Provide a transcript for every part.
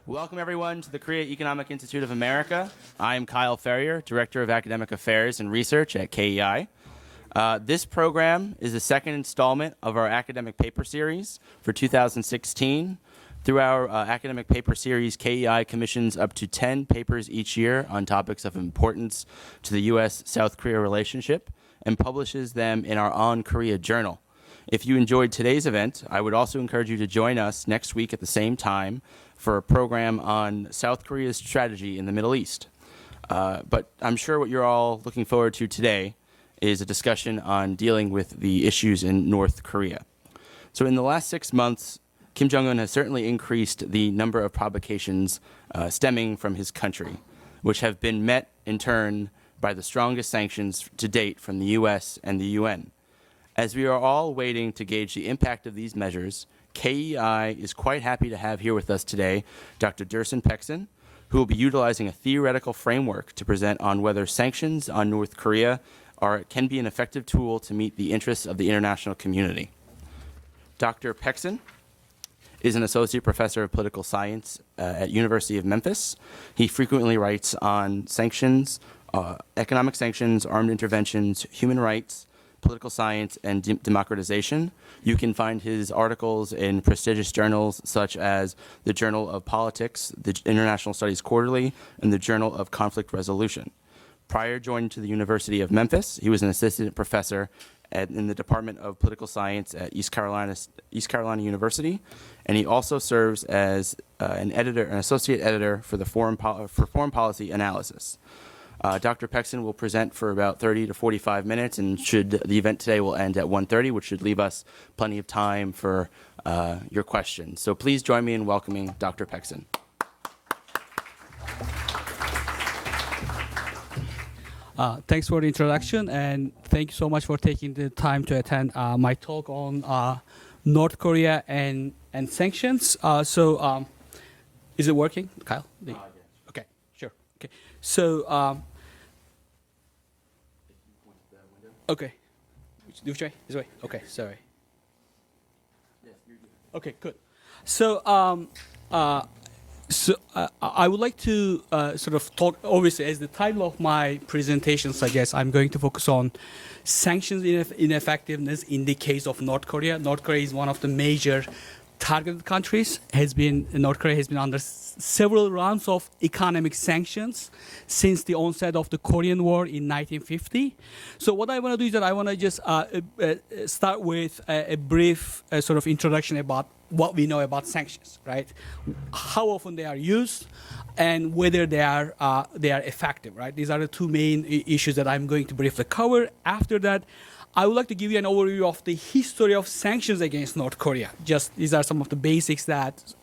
Welcome, everyone, to the Korea Economic Institute of America. I'm Kyle Ferrier, Director of Academic Affairs and Research at KEI. This program is the second installment of our academic paper series for 2016. Through our academic paper series, KEI commissions up to 10 papers each year on topics of importance to the U.S.-South Korea relationship and publishes them in our On Korea journal. If you enjoyed today's event, I would also encourage you to join us next week at the same time for a program on South Korea's strategy in the Middle East. But I'm sure what you're all looking forward to today is a discussion on dealing with the issues in North Korea. So in the last 6 months, Kim Jong-un has certainly increased the number of provocations stemming from his country, which have been met in turn by the strongest sanctions to date from the U.S. and the UN. As we are all waiting to gauge the impact of these measures, KEI is quite happy to have here with us today Dr. Dursun Peksen, who will be utilizing a theoretical framework to present on whether sanctions on North Korea can be an effective tool to meet the interests of the international community. Dr. Peksen is an associate professor of political science at University of Memphis. He frequently writes on sanctions, economic sanctions, armed interventions, human rights, political science, and democratization. You can find his articles in prestigious journals such as the Journal of Politics, the International Studies Quarterly, and the Journal of Conflict Resolution. Prior joining to the University of Memphis, he was an assistant professor in the Department of Political Science at East Carolina University, and he also serves as an associate editor for the Foreign Policy Analysis. Dr. Peksen will present for about 30 to 45 minutes, and the event today will end at 1:30, which should leave us plenty of time for your questions. So please join me in welcoming Dr. Peksen. Thanks for the introduction, and thank you so much for taking the time to attend my talk on North Korea and sanctions. Is it working, Kyle? Yes. Okay, sure. Okay, so. Okay. Which way? This way? Okay, sorry. Yes, you're good. Okay, good. So, I would like to sort of talk, obviously, as the title of my presentation suggests, I'm going to focus on sanctions ineffectiveness in the case of North Korea. North Korea is one of the major targeted countries. North Korea has been under several rounds of economic sanctions since the onset of the Korean War in 1950. So what I want to do is that I want to just start with a brief sort of introduction about what we know about sanctions, right? How often they are used, and whether they are effective, right? These are the two main issues that I'm going to briefly cover. After that, I would like to give you an overview of the history of sanctions against North Korea. Just these are some of the basics that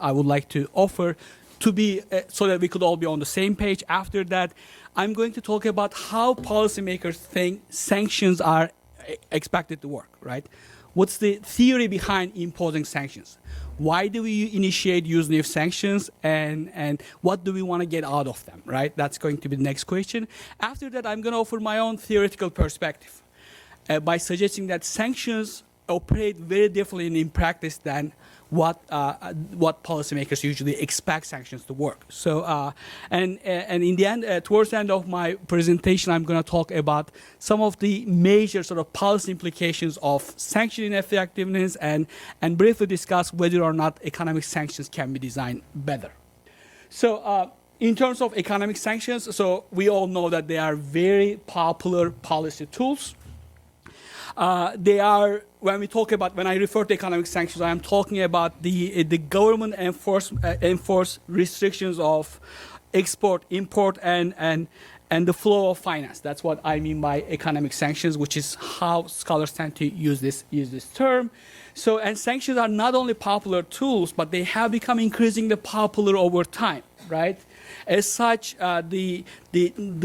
I would like to offer to be so that we could all be on the same page. After that, I'm going to talk about how policymakers think sanctions are expected to work, right? What's the theory behind imposing sanctions? Why do we initiate using of sanctions, and what do we want to get out of them, right? That's going to be the next question. After that, I'm going to offer my own theoretical perspective by suggesting that sanctions operate very differently in practice than what policymakers usually expect sanctions to work. So, and in the end, towards the end of my presentation, I'm going to talk about some of the major sort of policy implications of sanction ineffectiveness and briefly discuss whether or not economic sanctions can be designed better. So, in terms of economic sanctions, so we all know that they are very popular policy tools. They are, when I refer to economic sanctions, I am talking about the government enforced restrictions of export, import, and the flow of finance. That's what I mean by economic sanctions, which is how scholars tend to use this term. So, and sanctions are not only popular tools, but they have become increasingly popular over time, right? As such, the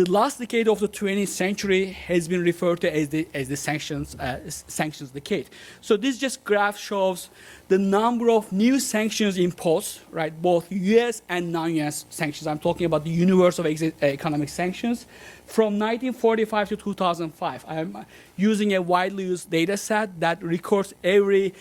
last decade of the 20th century has been referred to as the sanctions decade. So this just graph shows the number of new sanctions imposed, right? Both U.S. and non-U.S. sanctions. I'm talking about the universe of economic sanctions from 1945 to 2005. I'm using a widely used data set that records every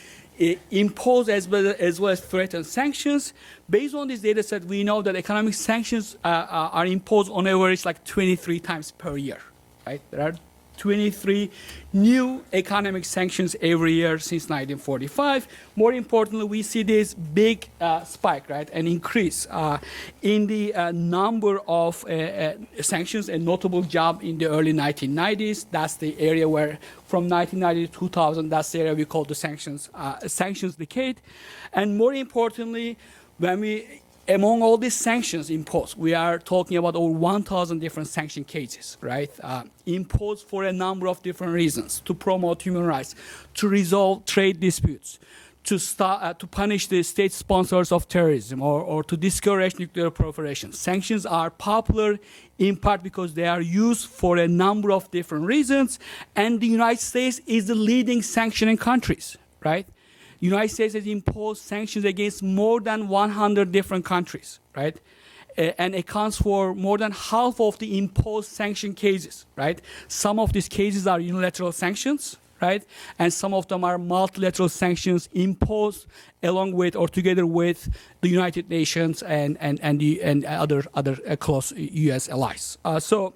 impose as well as threaten sanctions. Based on this data set, we know that economic sanctions are imposed on average like 23 times per year. Right? There are 23 new economic sanctions every year since 1945. More importantly, we see this big spike, right, an increase in the number of sanctions, a notable jump in the early 1990s. That's the area where, from 1990 to 2000, that's the area we call the sanctions decade. And more importantly, when among all these sanctions imposed, we are talking about over 1,000 different sanction cases, right? Imposed for a number of different reasons: to promote human rights, to resolve trade disputes, to punish the state sponsors of terrorism, or to discourage nuclear proliferation. Sanctions are popular in part because they are used for a number of different reasons, and the United States is the leading sanctioning countries, right? United States has imposed sanctions against more than 100 different countries, right? And accounts for more than half of the imposed sanction cases, right? Some of these cases are unilateral sanctions, right? And some of them are multilateral sanctions imposed along with or together with the United Nations and other close U.S. allies. So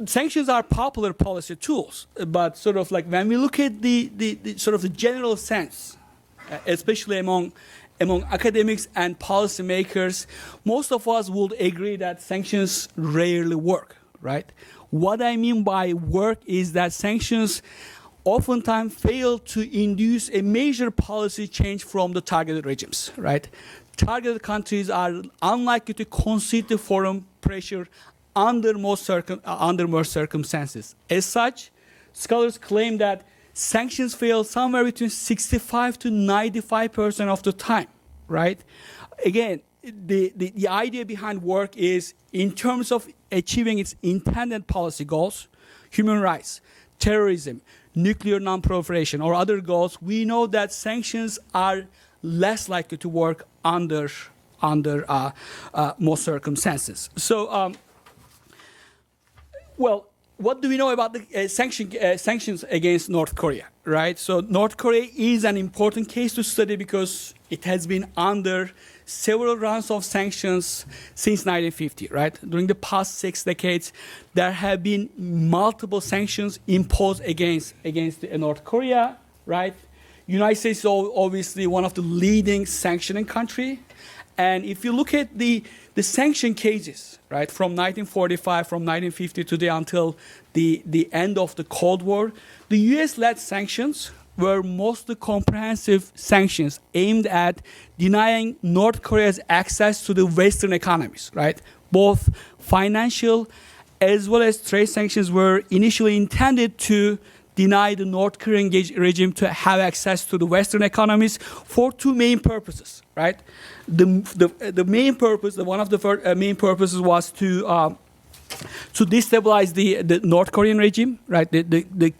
sanctions are popular policy tools, but sort of like when we look at the sort of the general sense, especially among academics and policymakers, most of us would agree that sanctions rarely work, right? What I mean by work is that sanctions oftentimes fail to induce a major policy change from the targeted regimes, right? Targeted countries are unlikely to concede to foreign pressure under most circumstances. As such, scholars claim that sanctions fail somewhere between 65 to 95% of the time, right? Again, the idea behind work is in terms of achieving its intended policy goals, human rights, terrorism, nuclear non-proliferation, or other goals, we know that sanctions are less likely to work under most circumstances. So, well, what do we know about the sanctions against North Korea, right? So North Korea is an important case to study because it has been under several rounds of sanctions since 1950, right? During the past 6 decades, there have been multiple sanctions imposed against North Korea, right? United States is obviously one of the leading sanctioning country. And if you look at the sanction cases, right, from 1945, from 1950 today until the end of the Cold War, the U.S.-led sanctions were mostly comprehensive sanctions aimed at denying North Korea's access to the Western economies, right? Both financial as well as trade sanctions were initially intended to deny the North Korean regime to have access to the Western economies for 2 main purposes, right? The main purpose, one of the main purposes was to destabilize the North Korean regime, right? The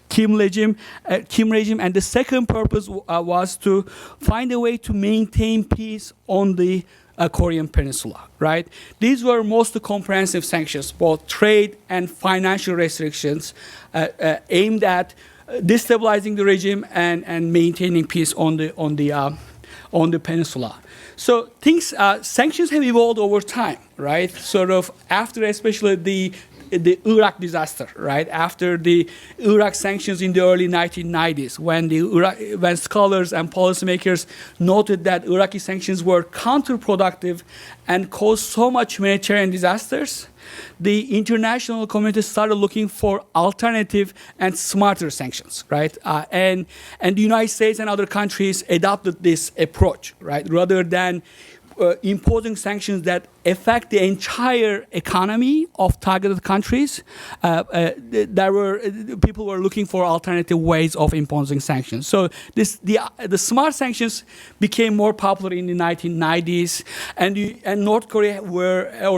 Kim regime, and the second purpose was to find a way to maintain peace on the Korean Peninsula, right? These were most comprehensive sanctions, both trade and financial restrictions aimed at destabilizing the regime and maintaining peace on the peninsula. So sanctions have evolved over time, right? Sort of after especially the Iraq disaster, right? After the Iraq sanctions in the early 1990s, when scholars and policymakers noted that Iraqi sanctions were counterproductive and caused so much humanitarian disasters, the international community started looking for alternative and smarter sanctions, right? And the United States and other countries adopted this approach, right? Rather than imposing sanctions that affect the entire economy of targeted countries, people were looking for alternative ways of imposing sanctions. So the smart sanctions became more popular in the 1990s, and North Korea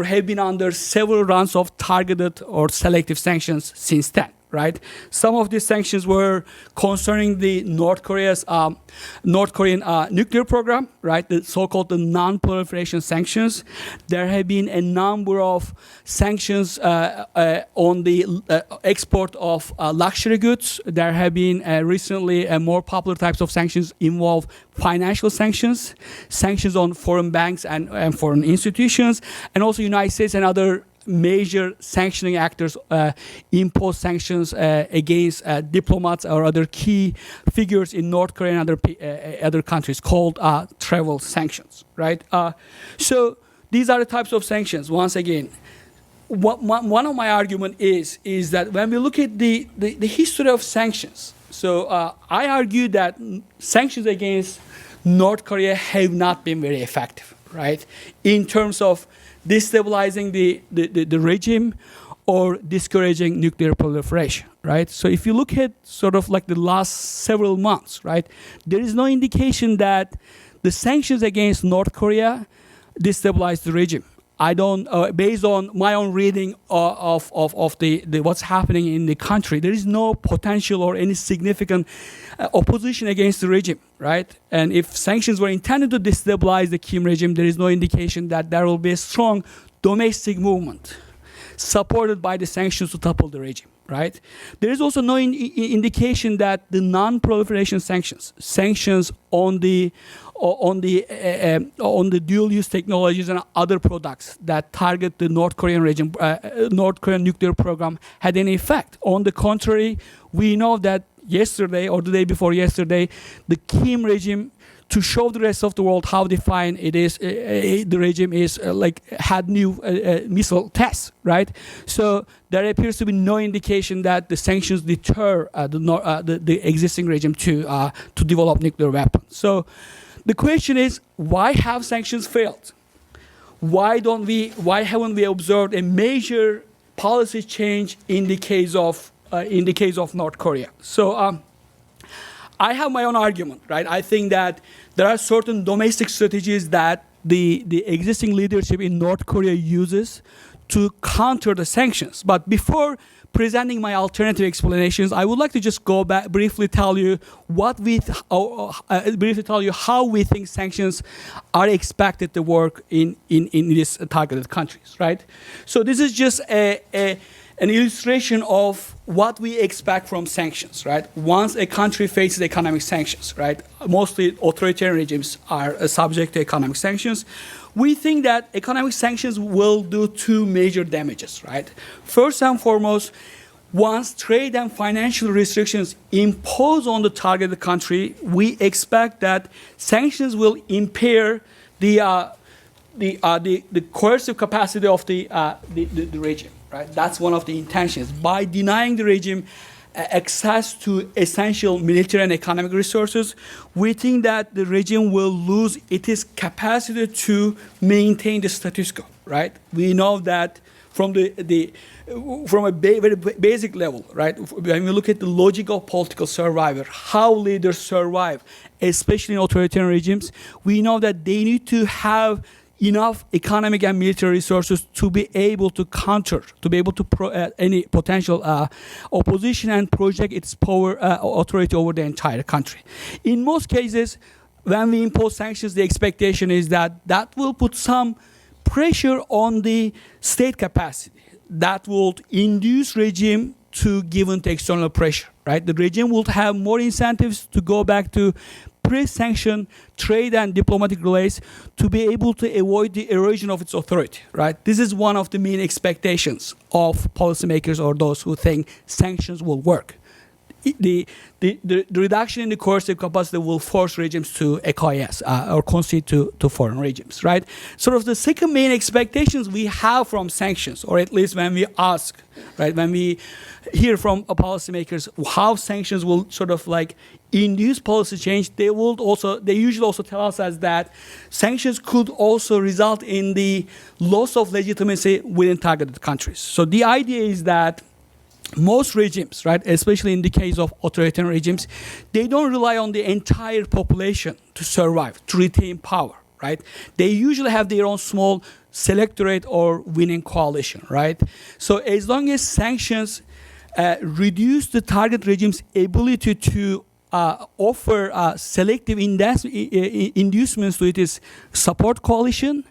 have been under several rounds of targeted or selective sanctions since then, right? Some of these sanctions were concerning the North Korean nuclear program, right? The so-called the non-proliferation sanctions. There have been a number of sanctions on the export of luxury goods. There have been recently more popular types of sanctions involve financial sanctions, sanctions on foreign banks and foreign institutions, and also United States and other major sanctioning actors impose sanctions against diplomats or other key figures in North Korea and other countries called travel sanctions, right? So these are the types of sanctions. Once again, one of my argument is that when we look at the history of sanctions, so I argue that sanctions against North Korea have not been very effective, right? In terms of destabilizing the regime or discouraging nuclear proliferation, right? So if you look at sort of like the last several months, right, there is no indication that the sanctions against North Korea destabilized the regime. I don't, based on my own reading of the what's happening in the country, there is no potential or any significant opposition against the regime, right? And if sanctions were intended to destabilize the Kim regime, there is no indication that there will be a strong domestic movement supported by the sanctions to topple the regime, right? There is also no indication that the non-proliferation sanctions on the dual-use technologies and other products that target the North Korean regime, North Korean nuclear program, had any effect. On the contrary, we know that yesterday or the day before yesterday, the Kim regime, to show the rest of the world how defined it is, the regime is had new missile tests, right? So there appears to be no indication that the sanctions deter the existing regime to develop nuclear weapons. So the question is, why have sanctions failed? Why haven't we observed a major policy change in the case of North Korea? So I have my own argument, right? I think that there are certain domestic strategies that the existing leadership in North Korea uses to counter the sanctions. But before presenting my alternative explanations, I would like to just go back, briefly tell you how we think sanctions are expected to work in these targeted countries, right? So this is just an illustration of what we expect from sanctions, right? Once a country faces economic sanctions, right? Mostly authoritarian regimes are subject to economic sanctions. We think that economic sanctions will do two major damages, right? First and foremost, once trade and financial restrictions impose on the targeted country, we expect that sanctions will impair the coercive capacity of the regime. Right? That's one of the intentions. By denying the regime access to essential military and economic resources, we think that the regime will lose its capacity to maintain the status quo. Right? We know that from a very basic level, right? When we look at the logic of political survival, how leaders survive, especially in authoritarian regimes, we know that they need to have enough economic and military resources to be able to counter, to be able to any potential opposition and project its power authority over the entire country. In most cases, when we impose sanctions, the expectation is that that will put some pressure on the state capacity. That will induce regime to give into external pressure, right? The regime will have more incentives to go back to pre-sanction trade and diplomatic relations to be able to avoid the erosion of its authority, right? This is one of the main expectations of policymakers or those who think sanctions will work. The reduction in the coercive capacity will force regimes to acquiesce or concede to foreign regimes, right? Sort of the second main expectations we have from sanctions, or at least when we ask, right, when we hear from policymakers how sanctions will sort of like induce policy change, they usually also tell us as that sanctions could also result in the loss of legitimacy within targeted countries. So the idea is that most regimes, right, especially in the case of authoritarian regimes, they don't rely on the entire population to survive, to retain power, right? They usually have their own small selectorate or winning coalition, right? So as long as sanctions reduce the target regime's ability to offer selective inducements to its support coalition,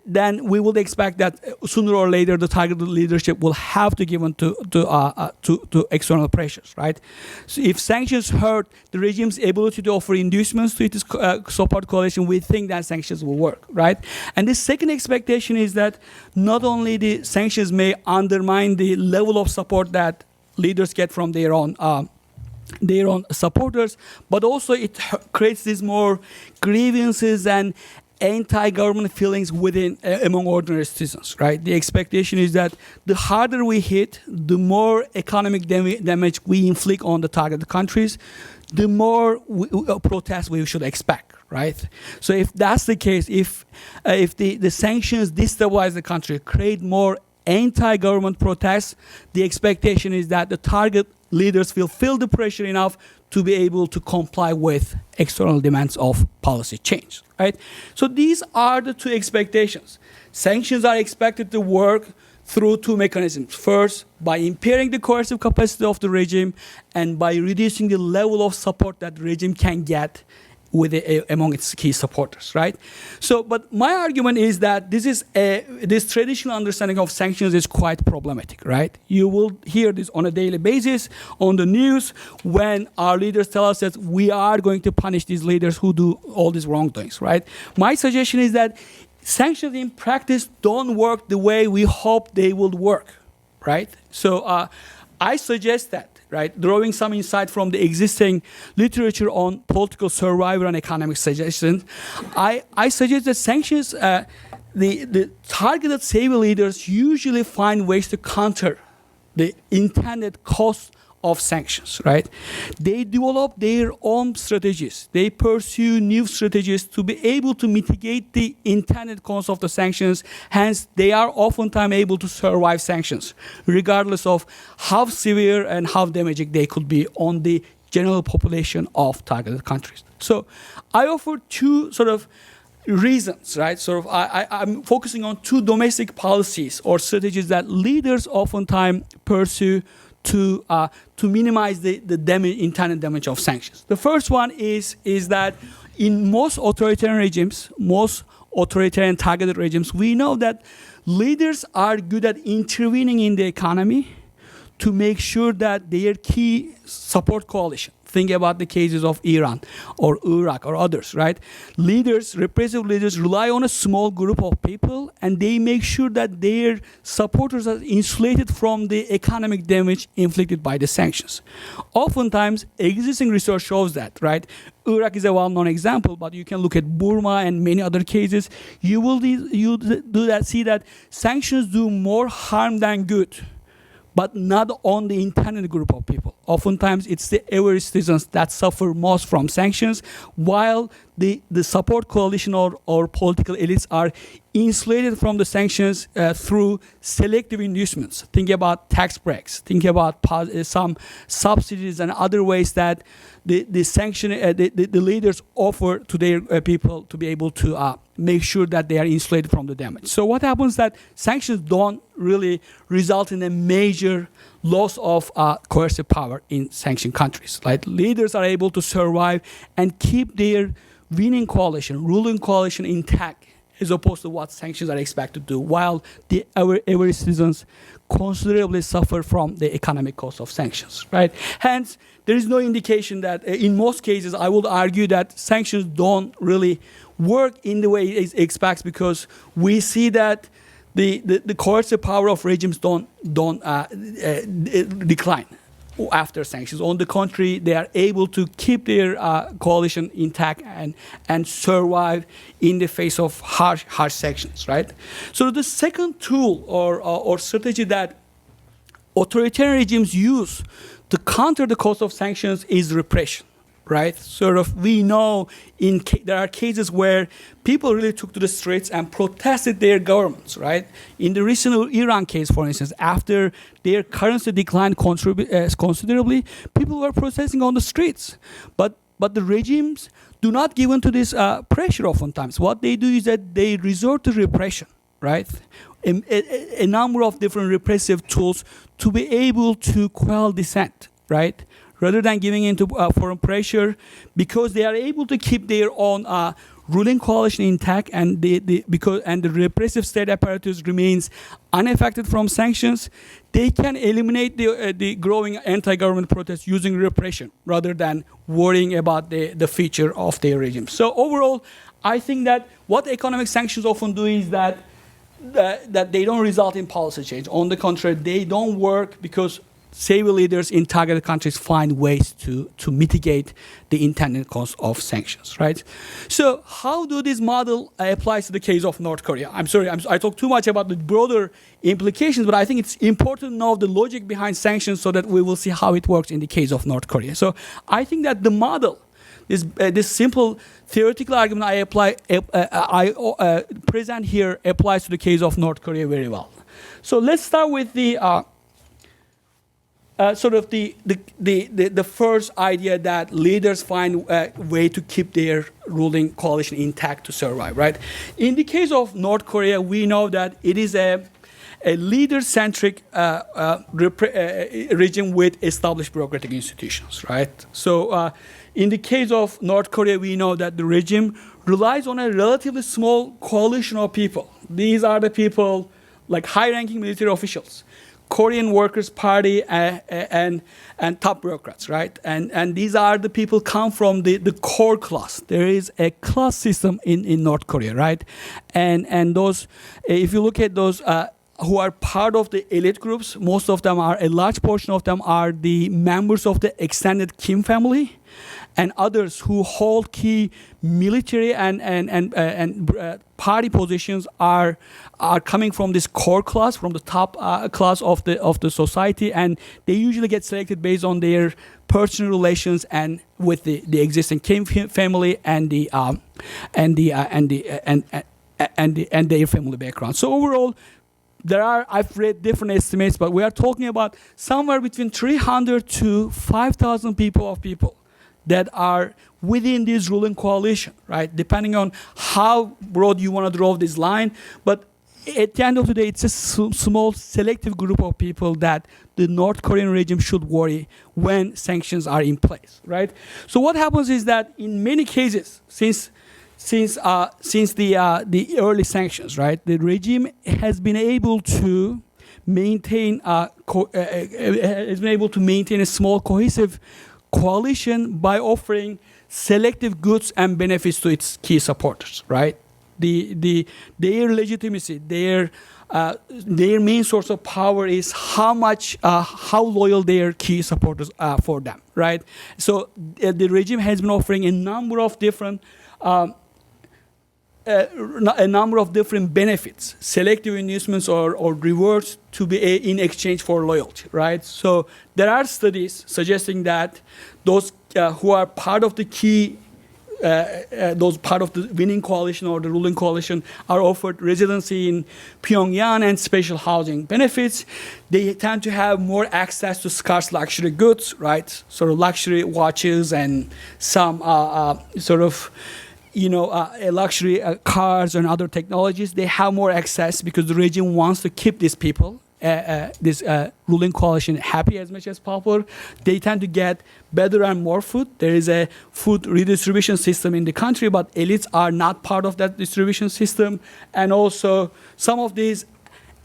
then we would expect that sooner or later the targeted leadership will have to give in to external pressures, right? So if sanctions hurt the regime's ability to offer inducements to its support coalition, we think that sanctions will work, right? And the second expectation is that not only the sanctions may undermine the level of support that leaders get from their own supporters, but also it creates these more grievances and anti-government feelings within among ordinary citizens, right? The expectation is that the harder we hit, the more economic damage we inflict on the targeted countries, the more protests we should expect, right? So if that's the case, if the sanctions destabilize the country, create more anti-government protests, the expectation is that the target leaders will feel the pressure enough to be able to comply with external demands of policy change, right? So these are the two expectations. Sanctions are expected to work through two mechanisms. First, by impairing the coercive capacity of the regime and by reducing the level of support that the regime can get among its key supporters, right? So, but my argument is that this traditional understanding of sanctions is quite problematic, right? You will hear this on a daily basis on the news when our leaders tell us that we are going to punish these leaders who do all these wrongdoings, right? My suggestion is that sanctions in practice don't work the way we hope they will work, right? So I suggest that, right, drawing some insight from the existing literature on political survival and economic suggestions, I suggest that sanctions, the targeted savior leaders usually find ways to counter the intended cost of sanctions, right? They develop their own strategies. They pursue new strategies to be able to mitigate the intended cost of the sanctions. Hence, they are oftentimes able to survive sanctions, regardless of how severe and how damaging they could be on the general population of targeted countries. So I offer two sort of reasons, right? Sort of, I'm focusing on two domestic policies or strategies that leaders oftentimes pursue to minimize the intended damage of sanctions. The first one is that in most authoritarian regimes, most authoritarian targeted regimes, we know that leaders are good at intervening in the economy to make sure that their key support coalition, think about the cases of Iran or Iraq or others, right? Leaders, repressive leaders, rely on a small group of people and they make sure that their supporters are insulated from the economic damage inflicted by the sanctions. Oftentimes, existing research shows that, right? Iraq is a well-known example, but you can look at Burma and many other cases. You will see that sanctions do more harm than good, but not on the intended group of people. Oftentimes, it's the average citizens that suffer most from sanctions, while the support coalition or political elites are insulated from the sanctions through selective inducements. Think about tax breaks. Think about some subsidies and other ways that the leaders offer to their people to be able to make sure that they are insulated from the damage. So what happens that sanctions don't really result in a major loss of coercive power in sanctioned countries. Like leaders are able to survive and keep their winning coalition, ruling coalition intact, as opposed to what sanctions are expected to do, while the average citizens considerably suffer from the economic cost of sanctions, right? Hence, there is no indication that, in most cases, I would argue that sanctions don't really work in the way it expects, because we see that the coercive power of regimes don't decline after sanctions. On the contrary, they are able to keep their coalition intact and survive in the face of harsh sanctions, right? So the second tool or strategy that authoritarian regimes use to counter the cost of sanctions is repression, right? Sort of, we know there are cases where people really took to the streets and protested their governments, right? In the recent Iran case, for instance, after their currency declined considerably, people were protesting on the streets. But the regimes do not give in to this pressure oftentimes. What they do is that they resort to repression, right? a number of different repressive tools to be able to quell dissent, right? Rather than giving into foreign pressure, because they are able to keep their own ruling coalition intact, and the repressive state apparatus remains unaffected from sanctions, they can eliminate the growing anti-government protests using repression rather than worrying about the future of their regime. So overall, I think that what economic sanctions often do is that they don't result in policy change. On the contrary, they don't work because savvy leaders in targeted countries find ways to mitigate the intended cost of sanctions, right? So how do this model apply to the case of North Korea? I'm sorry, I talked too much about the broader implications, but I think it's important to know the logic behind sanctions so that we will see how it works in the case of North Korea. So I think that the model, this simple theoretical argument I present here applies to the case of North Korea very well. So let's start with the the first idea that leaders find a way to keep their ruling coalition intact to survive, right? In the case of North Korea, we know that it is a leader-centric regime with established bureaucratic institutions, right? So in the case of North Korea, we know that the regime relies on a relatively small coalition of people. These are the people like high-ranking military officials, Korean Workers' Party, and top bureaucrats, right? And these are the people come from the core class. There is a class system in North Korea, right? And those, if you look at those who are part of the elite groups, most of them are, a large portion of them are the members of the extended Kim family, and others who hold key military and party positions are coming from this core class, from the top class of the society, and they usually get selected based on their personal relations and with the existing Kim family and their family background. So overall, I've read different estimates, but we are talking about somewhere between 300 to 5,000 people that are within this ruling coalition, right? Depending on how broad you want to draw this line. But at the end of the day, it's a small selective group of people that the North Korean regime should worry when sanctions are in place, right? So what happens is that in many cases, since the early sanctions, right, the regime has been able to maintain a small cohesive coalition by offering selective goods and benefits to its key supporters, right? Their legitimacy, their main source of power is how loyal their key supporters are for them, right? So the regime has been offering a number of different benefits, selective inducements or rewards to be in exchange for loyalty, right? So there are studies suggesting that those who are part of the key, those part of the winning coalition or the ruling coalition are offered residency in Pyongyang and special housing benefits. They tend to have more access to scarce luxury goods, right? Sort of luxury watches and some luxury cars and other technologies. They have more access because the regime wants to keep these people, this ruling coalition, happy as much as possible. They tend to get better and more food. There is a food redistribution system in the country, but elites are not part of that distribution system. And also, some of these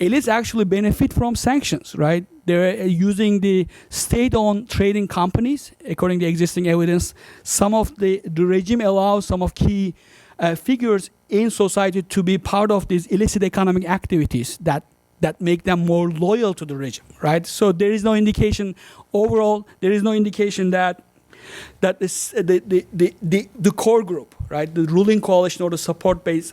elites actually benefit from sanctions, right? They're using the state-owned trading companies, according to existing evidence. Some of the regime allows some of key figures in society to be part of these illicit economic activities that make them more loyal to the regime, right? So there is no indication overall. There is no indication that the core group, right, the ruling coalition or the support base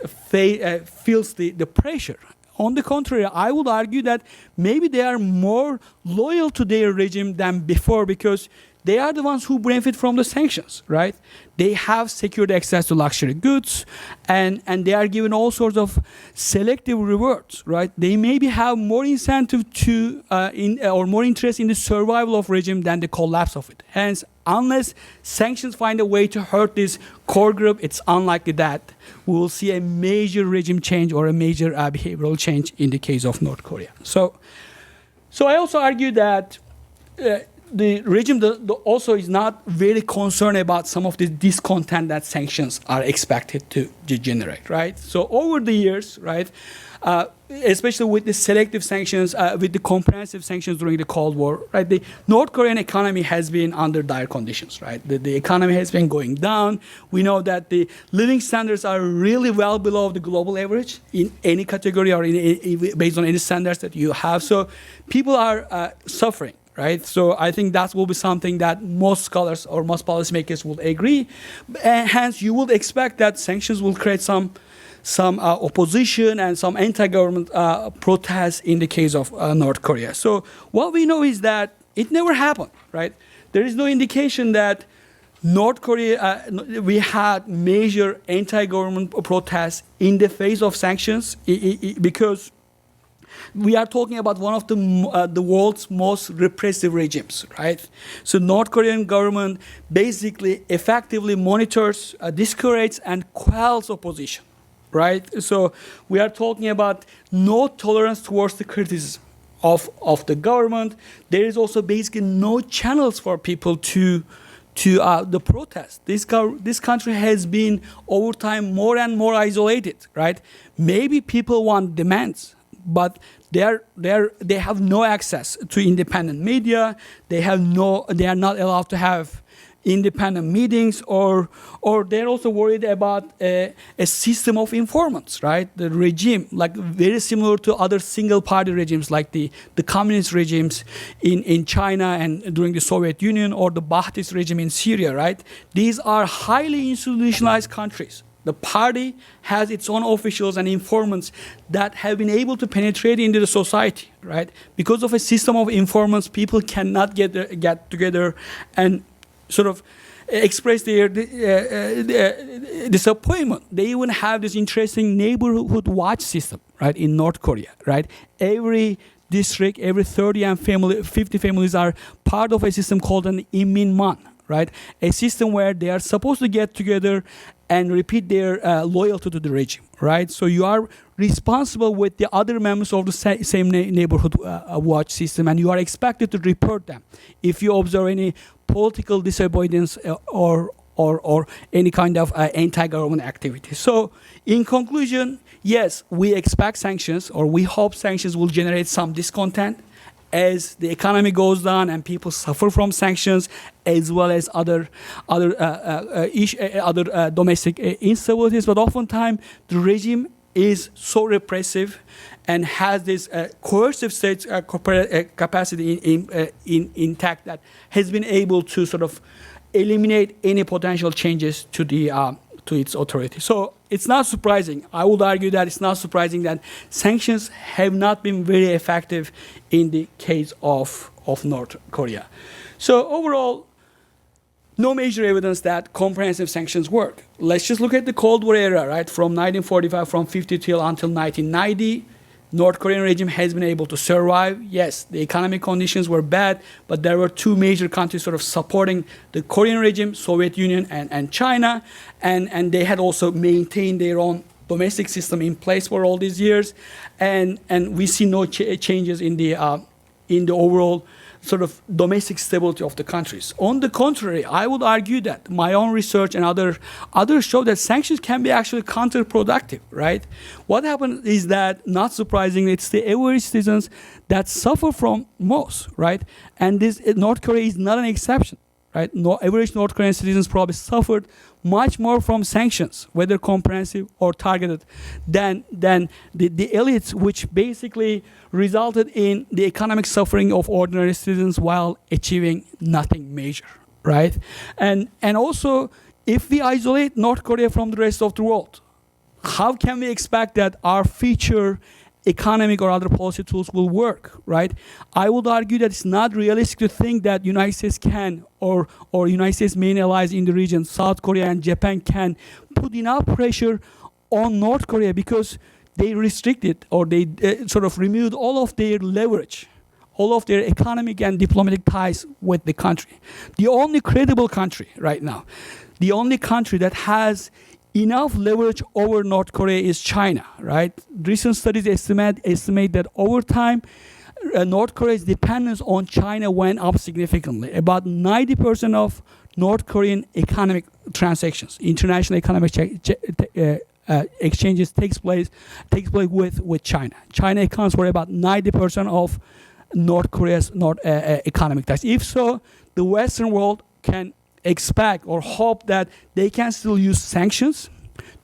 feels the pressure. On the contrary, I would argue that maybe they are more loyal to their regime than before because they are the ones who benefit from the sanctions, right? They have secured access to luxury goods, and they are given all sorts of selective rewards, right? They maybe have more incentive to or more interest in the survival of regime than the collapse of it. Hence, unless sanctions find a way to hurt this core group, it's unlikely that we will see a major regime change or a major behavioral change in the case of North Korea. So I also argue that the regime also is not very concerned about some of the discontent that sanctions are expected to generate, right? So over the years, right, especially with the selective sanctions, with the comprehensive sanctions during the Cold War, right, the North Korean economy has been under dire conditions, right? The economy has been going down. We know that the living standards are really well below the global average in any category or based on any standards that you have. So people are suffering. Right, so I think that will be something that most scholars or most policymakers will agree. Hence, you would expect that sanctions will create some opposition and some anti-government protests in the case of North Korea. So what we know is that it never happened. Right, there is no indication that North Korea we had major anti-government protests in the face of sanctions because we are talking about one of the world's most repressive regimes, right? So North Korean government basically effectively monitors, discourages, and quells opposition, right? So we are talking about no tolerance towards the criticism of the government. There is also basically no channels for people to the protest. This country has been over time more and more isolated, right? Maybe people want demands, but they have no access to independent media. They are not allowed to have independent meetings, or they're also worried about a system of informants, right? The regime, like very similar to other single-party regimes, like the communist regimes in China and during the Soviet Union, or the Ba'athist regime in Syria, right? These are highly institutionalized countries. The party has its own officials and informants that have been able to penetrate into the society, right? Because of a system of informants, people cannot get together and sort of express their disappointment. They even have this interesting neighborhood watch system, right, in North Korea, right? Every district, every 30 and 50 families are part of a system called an Inminman, right? A system where they are supposed to get together and repeat their loyalty to the regime, right? So you are responsible with the other members of the same neighborhood watch system, and you are expected to report them if you observe any political disobedience or any kind of anti-government activity. So in conclusion, yes, we expect sanctions, or we hope sanctions will generate some discontent as the economy goes down and people suffer from sanctions, as well as other domestic instabilities. But oftentimes the regime is so repressive and has this coercive state capacity intact that has been able to sort of eliminate any potential changes to its authority. So it's not surprising. I would argue that it's not surprising that sanctions have not been very effective in the case of North Korea. So overall, no major evidence that comprehensive sanctions work. Let's just look at the Cold War era, right? From 1945, from 50 till until 1990. North Korean regime has been able to survive. Yes, the economic conditions were bad, but there were two major countries sort of supporting the Korean regime, Soviet Union and China, and they had also maintained their own domestic system in place for all these years, and we see no changes in the overall sort of domestic stability of the countries. On the contrary, I would argue that my own research and others show that sanctions can be actually counterproductive, right? What happens is that, not surprisingly, it's the average citizens that suffer from most, right? And this North Korea is not an exception, right? Average North Korean citizens probably suffered much more from sanctions, whether comprehensive or targeted, than the elites, which basically resulted in the economic suffering of ordinary citizens while achieving nothing major, right? And also, if we isolate North Korea from the rest of the world, how can we expect that our future economic or other policy tools will work, right? I would argue that it's not realistic to think that United States can, or United States' main allies in the region, South Korea and Japan, can put enough pressure on North Korea because they restricted or they sort of removed all of their leverage, all of their economic and diplomatic ties with the country. The only credible country right now, the only country that has enough leverage over North Korea is China, right? Recent studies estimate that over time, North Korea's dependence on China went up significantly. About 90% of North Korean economic transactions, international economic exchanges takes place with China. China accounts for about 90% of North Korea's economic ties. If so, the Western world can expect or hope that they can still use sanctions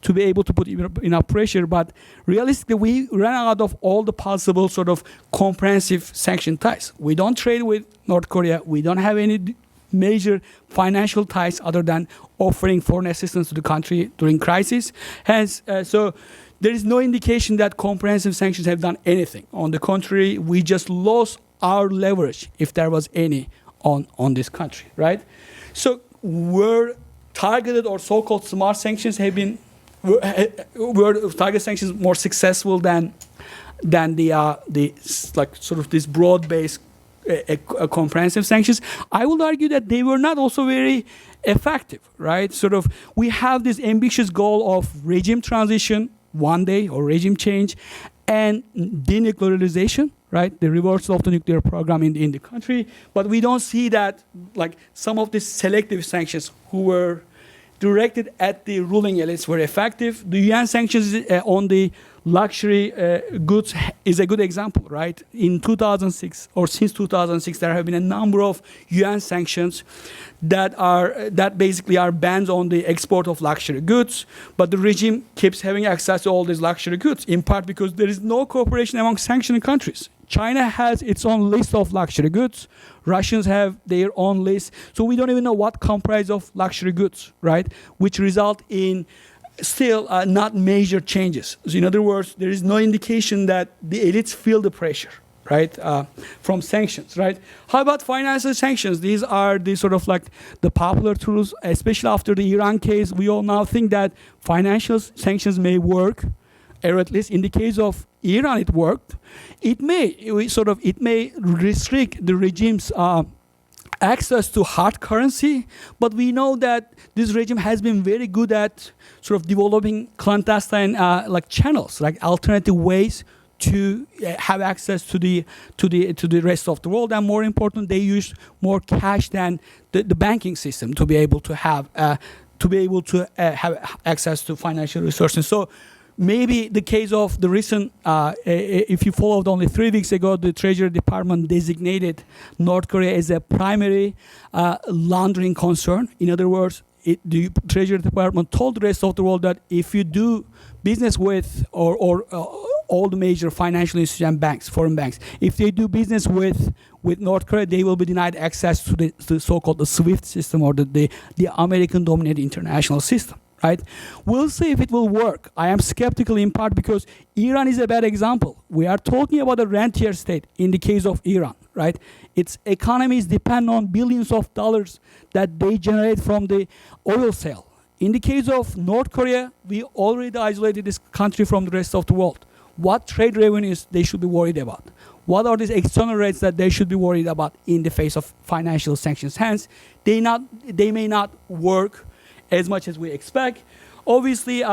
to be able to put enough pressure, but realistically, we ran out of all the possible sort of comprehensive sanction ties. We don't trade with North Korea. We don't have any major financial ties other than offering foreign assistance to the country during crisis. Hence, so there is no indication that comprehensive sanctions have done anything. On the contrary, we just lost our leverage, if there was any, on this country, right? So were targeted or so-called smart sanctions were target sanctions more successful than the like sort of this broad-based comprehensive sanctions? I would argue that they were not also very effective, right? Sort of we have this ambitious goal of regime transition one day or regime change and denuclearization, right? The reversal of the nuclear program in the country. But we don't see that, like some of these selective sanctions who were directed at the ruling elites were effective. The UN sanctions on the luxury goods is a good example, right? In 2006 or since 2006, there have been a number of UN sanctions that basically are bans on the export of luxury goods, but the regime keeps having access to all these luxury goods, in part because there is no cooperation among sanctioned countries. China has its own list of luxury goods. Russians have their own list. So we don't even know what comprise of luxury goods, right? Which result in still not major changes. So in other words, there is no indication that the elites feel the pressure, right, from sanctions, right? How about financial sanctions? These are the sort of like the popular tools, especially after the Iran case. We all now think that financial sanctions may work, or at least in the case of Iran, it worked. It may restrict the regime's access to hard currency, but we know that this regime has been very good at sort of developing clandestine like channels, like alternative ways to have access to the rest of the world, and more important, they use more cash than the banking system to be able to have access to financial resources. So maybe the case of the recent, if you followed only 3 weeks ago, the Treasury Department designated North Korea as a primary laundering concern. In other words, the Treasury Department told the rest of the world that if you do business with or all the major financial institutions and banks, foreign banks, if they do business with North Korea, they will be denied access to the so-called the SWIFT system or the American-dominated international system. Right? We'll see if it will work. I am skeptical in part because Iran is a bad example. We are talking about a rentier state in the case of Iran, right? Its economies depend on billions of dollars that they generate from the oil sale. In the case of North Korea, we already isolated this country from the rest of the world. What trade revenues they should be worried about? What are these external rates that they should be worried about in the face of financial sanctions? Hence, they may not work as much as we expect. Obviously,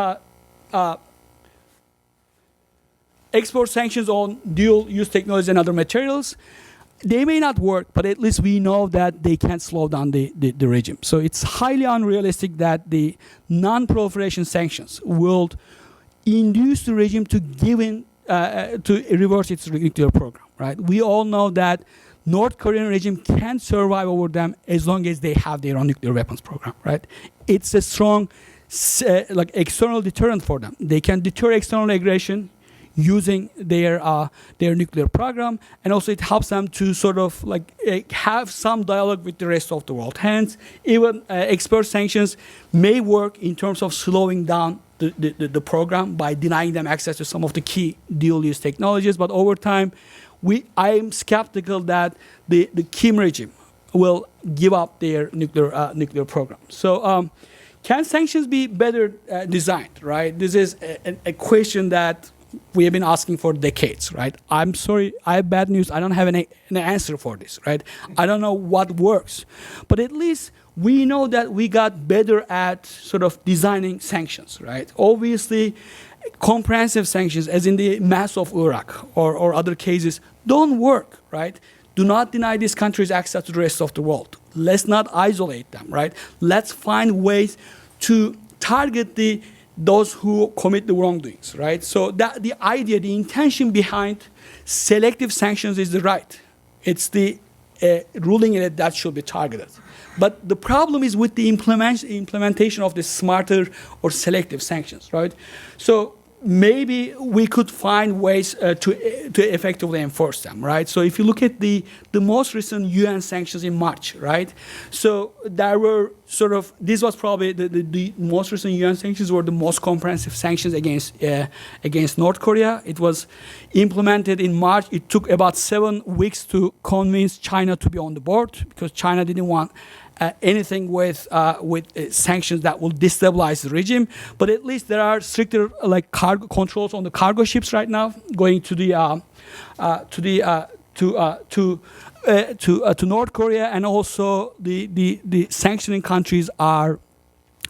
export sanctions on dual-use technologies and other materials, they may not work, but at least we know that they can slow down the regime. So it's highly unrealistic that the non-proliferation sanctions will induce the regime to give in, to reverse its nuclear program, right? We all know that North Korean regime can survive over them as long as they have their own nuclear weapons program, right? It's a strong like external deterrent for them. They can deter external aggression using their nuclear program, and also it helps them to sort of like have some dialogue with the rest of the world. Hence, even export sanctions may work in terms of slowing down the program by denying them access to some of the key dual-use technologies. But over time, I am skeptical that the Kim regime will give up their nuclear program. So can sanctions be better designed, right? This is a question that we have been asking for decades, right? I'm sorry, I have bad news. I don't have an answer for this, right? I don't know what works. But at least we know that we got better at sort of designing sanctions, right? Obviously, comprehensive sanctions, as in the mass of Iraq or other cases, don't work, right? Do not deny these countries access to the rest of the world. Let's not isolate them, right? Let's find ways to target those who commit the wrongdoings, right? So that the idea, the intention behind selective sanctions is the right. It's the ruling that should be targeted. But the problem is with the implementation of the smarter or selective sanctions, right? So maybe we could find ways to effectively enforce them, right? So if you look at the most recent UN sanctions in March, right? So there were sort of, this was probably the most recent UN sanctions were the most comprehensive sanctions against North Korea. It was implemented in March. It took about 7 weeks to convince China to be on the board because China didn't want anything with sanctions that will destabilize the regime, but at least there are stricter like cargo controls on the cargo ships right now going to North Korea, and also the sanctioning countries are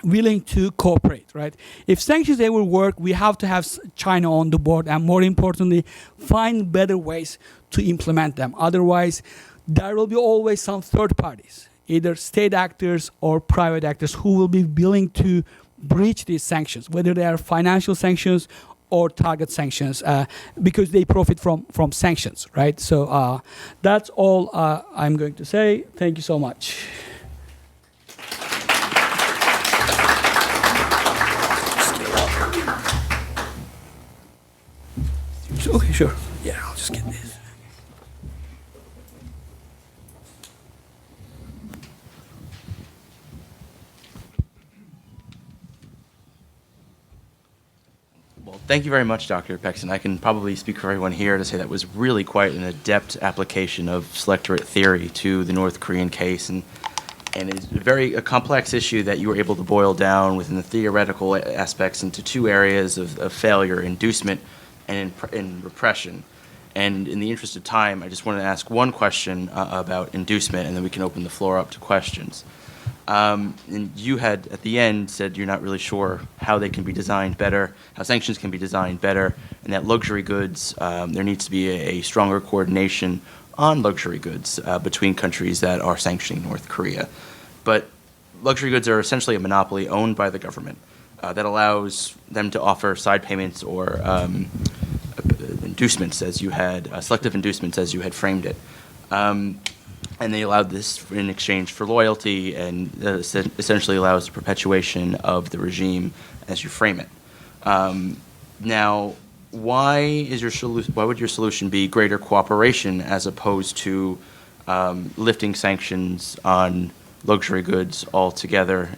willing to cooperate, right? If sanctions ever work, we have to have China on the board, and more importantly, find better ways to implement them. Otherwise, there will be always some third parties, either state actors or private actors, who will be willing to breach these sanctions, whether they are financial sanctions or target sanctions, because they profit from sanctions, right? So that's all I'm going to say. Thank you so much. Okay, sure. Yeah, I'll just get this. Well, thank you very much, Dr. Peksen. I can probably speak for everyone here to say that was really quite an adept application of selectorate theory to the North Korean case, and it's a complex issue that you were able to boil down within the theoretical aspects into two areas of failure: inducement and in repression. And in the interest of time, I just want to ask one question about inducement, and then we can open the floor up to questions. And you had, at the end, said you're not really sure how they can be designed better, how sanctions can be designed better, and that luxury goods, there needs to be a stronger coordination on luxury goods between countries that are sanctioning North Korea. But luxury goods are essentially a monopoly owned by the government that allows them to offer side payments or inducements, as you had, selective inducements, as you had framed it. And they allowed this in exchange for loyalty, and essentially allows the perpetuation of the regime as you frame it. Now, why would your solution be greater cooperation as opposed to lifting sanctions on luxury goods altogether,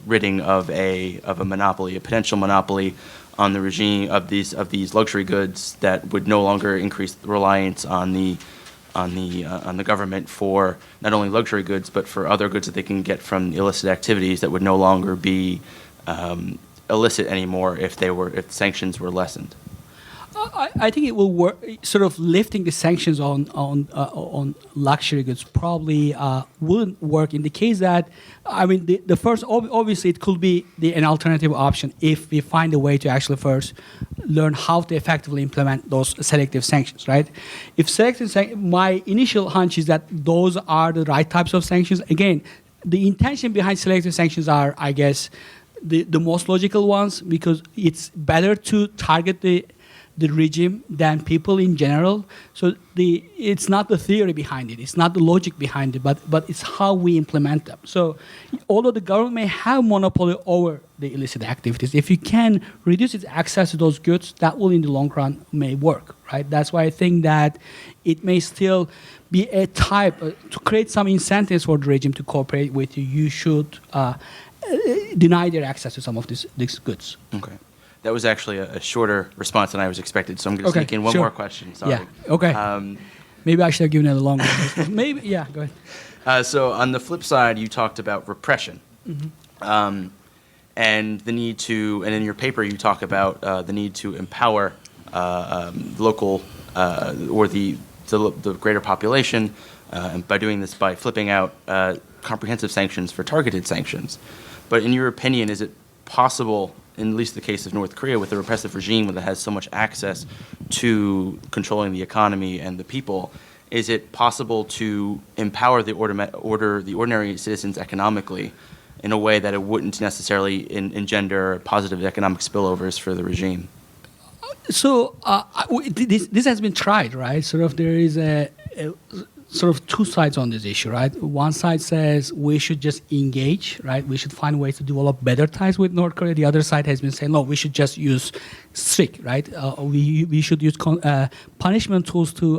ridding of a monopoly, a potential monopoly on the regime of these luxury goods that would no longer increase the reliance on the government for not only luxury goods but for other goods that they can get from illicit activities that would no longer be illicit anymore if sanctions were lessened? I think it will work. Sort of lifting the sanctions on luxury goods probably wouldn't work in the case that, I mean, the first, obviously it could be an alternative option if we find a way to actually first learn how to effectively implement those selective sanctions, right? If my initial hunch is that those are the right types of sanctions. Again, the intention behind selective sanctions are, I guess, the most logical ones, because it's better to target the regime than people in general. So it's not the theory behind it, it's not the logic behind it, but it's how we implement them. So although the government may have monopoly over the illicit activities. If you can reduce its access to those goods, that will in the long run may work, right? That's why I think that it may still be a type to create some incentives for the regime to cooperate with you. You should deny their access to some of these goods. Okay. That was actually a shorter response than I was expected, so I'm going to sneak in one more question. Sorry. Yeah, okay. Maybe I should have given it a longer Maybe, yeah, go ahead. So on the flip side, you talked about repression. And the need to, and in your paper you talk about the need to empower local or the greater population, and by doing this by flipping out comprehensive sanctions for targeted sanctions. But in your opinion, is it possible, in at least the case of North Korea, with a repressive regime that has so much access to controlling the economy and the people, is it possible to empower the ordinary citizens economically in a way that it wouldn't necessarily engender positive economic spillovers for the regime? So this has been tried, right? Sort of there is a sort of two sides on this issue, right? One side says we should just engage, right? We should find ways to develop better ties with North Korea. The other side has been saying, no, we should just use strict, right? We should use punishment tools to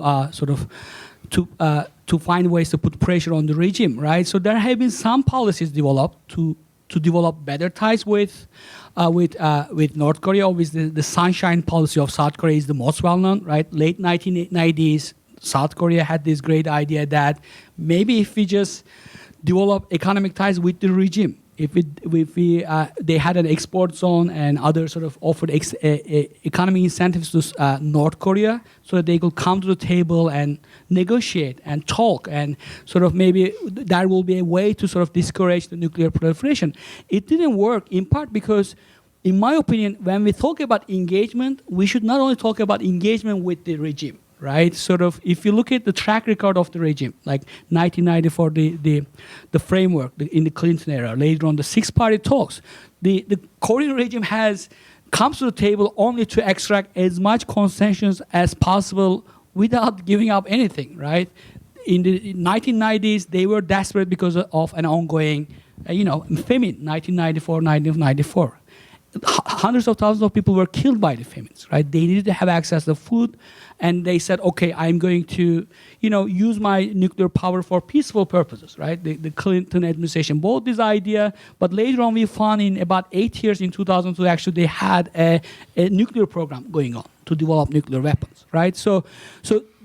to find ways to put pressure on the regime, right? So there have been some policies developed to develop better ties with North Korea. Obviously, the sunshine policy of South Korea is the most well-known, right? Late 1990s, South Korea had this great idea that maybe if we just develop economic ties with the regime, they had an export zone and other sort of offered economic incentives to North Korea so that they could come to the table and negotiate and talk, and sort of maybe that will be a way to sort of discourage the nuclear proliferation. It didn't work in part because, in my opinion, when we talk about engagement, we should not only talk about engagement with the regime, right? Sort of, if you look at the track record of the regime, like 1994, the framework in the Clinton era, later on the six-party talks, the Korean regime comes to the table only to extract as much consensus as possible without giving up anything, right? In the 1990s, they were desperate because of an ongoing, famine, 1994, 1994. Hundreds of thousands of people were killed by the famines, right? They needed to have access to food, and they said, okay, I'm going to, use my nuclear power for peaceful purposes, right? The Clinton administration bought this idea, but later on we found in about 8 years, in 2002, actually they had a nuclear program going on to develop nuclear weapons, right? So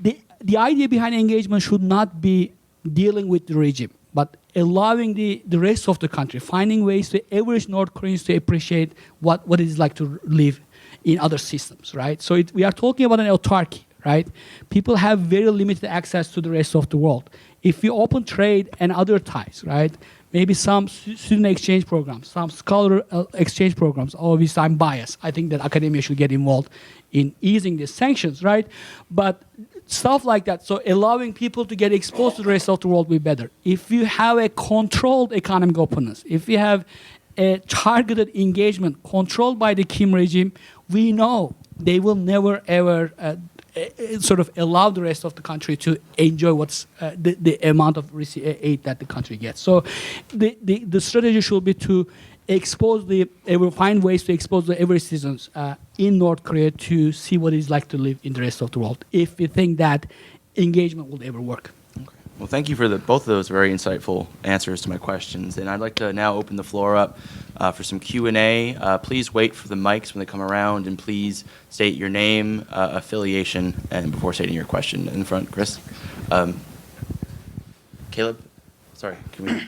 the idea behind engagement should not be dealing with the regime, but allowing the rest of the country, finding ways to encourage North Koreans to appreciate what it is like to live in other systems, right? So we are talking about an autarky, right? People have very limited access to the rest of the world. If we open trade and other ties, right? Maybe some student exchange programs, some scholar exchange programs. Obviously, I'm biased. I think that academia should get involved in easing the sanctions, right? But stuff like that, so allowing people to get exposed to the rest of the world will be better. If you have a controlled economic openness, if you have a targeted engagement controlled by the Kim regime, we know they will never ever sort of allow the rest of the country to enjoy what's the amount of aid that the country gets. So the strategy should be to find ways to expose every citizens in North Korea to see what it's like to live in the rest of the world, if we think that engagement will ever work. Okay. Well, thank you for both of those very insightful answers to my questions. And I'd like to now open the floor up for some Q&A. Please wait for the mics when they come around, and please state your name, affiliation, and before stating your question. In front, Chris. Caleb? Sorry, can we...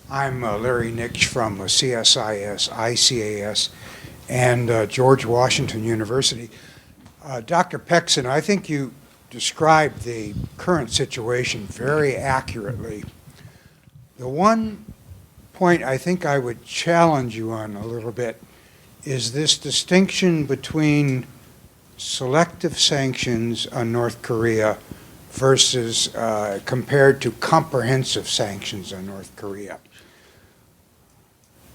I'm Larry Nix from CSIS, ICAS, and George Washington University. Dr. Peksen, I think you described the current situation very accurately. The one point I think I would challenge you on a little bit is this distinction between selective sanctions on North Korea versus compared to comprehensive sanctions on North Korea.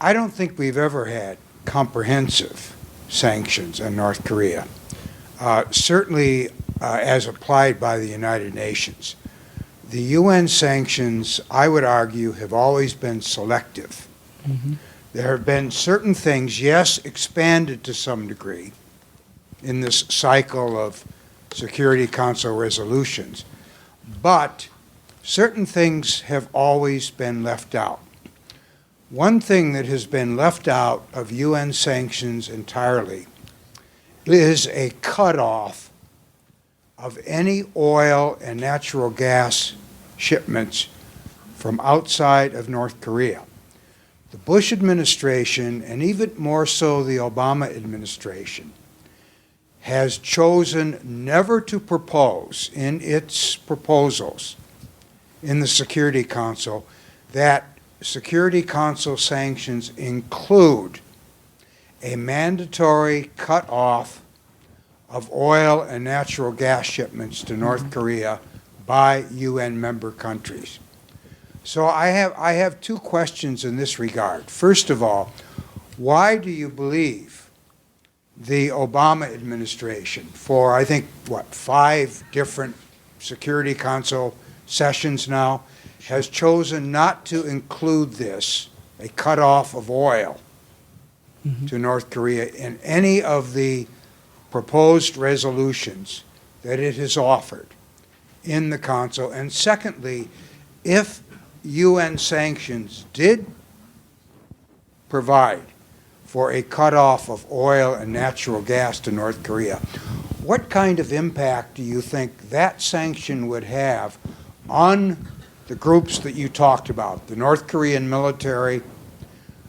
I don't think we've ever had comprehensive sanctions on North Korea, certainly as applied by the United Nations. The UN sanctions, I would argue, have always been selective. There have been certain things, yes, expanded to some degree in this cycle of Security Council resolutions, but certain things have always been left out. One thing that has been left out of UN sanctions entirely is a cutoff of any oil and natural gas shipments from outside of North Korea. The Bush administration, and even more so the Obama administration, has chosen never to propose in its proposals in the Security Council that Security Council sanctions include a mandatory cutoff of oil and natural gas shipments to North Korea by UN member countries. So I have two questions in this regard. First of all, why do you believe the Obama administration, for I think, 5 different Security Council sessions now, has chosen not to include this, a cutoff of oil to North Korea, in any of the proposed resolutions that it has offered in the Council? And secondly, if UN sanctions did provide for a cutoff of oil and natural gas to North Korea, what kind of impact do you think that sanction would have on the groups that you talked about, the North Korean military,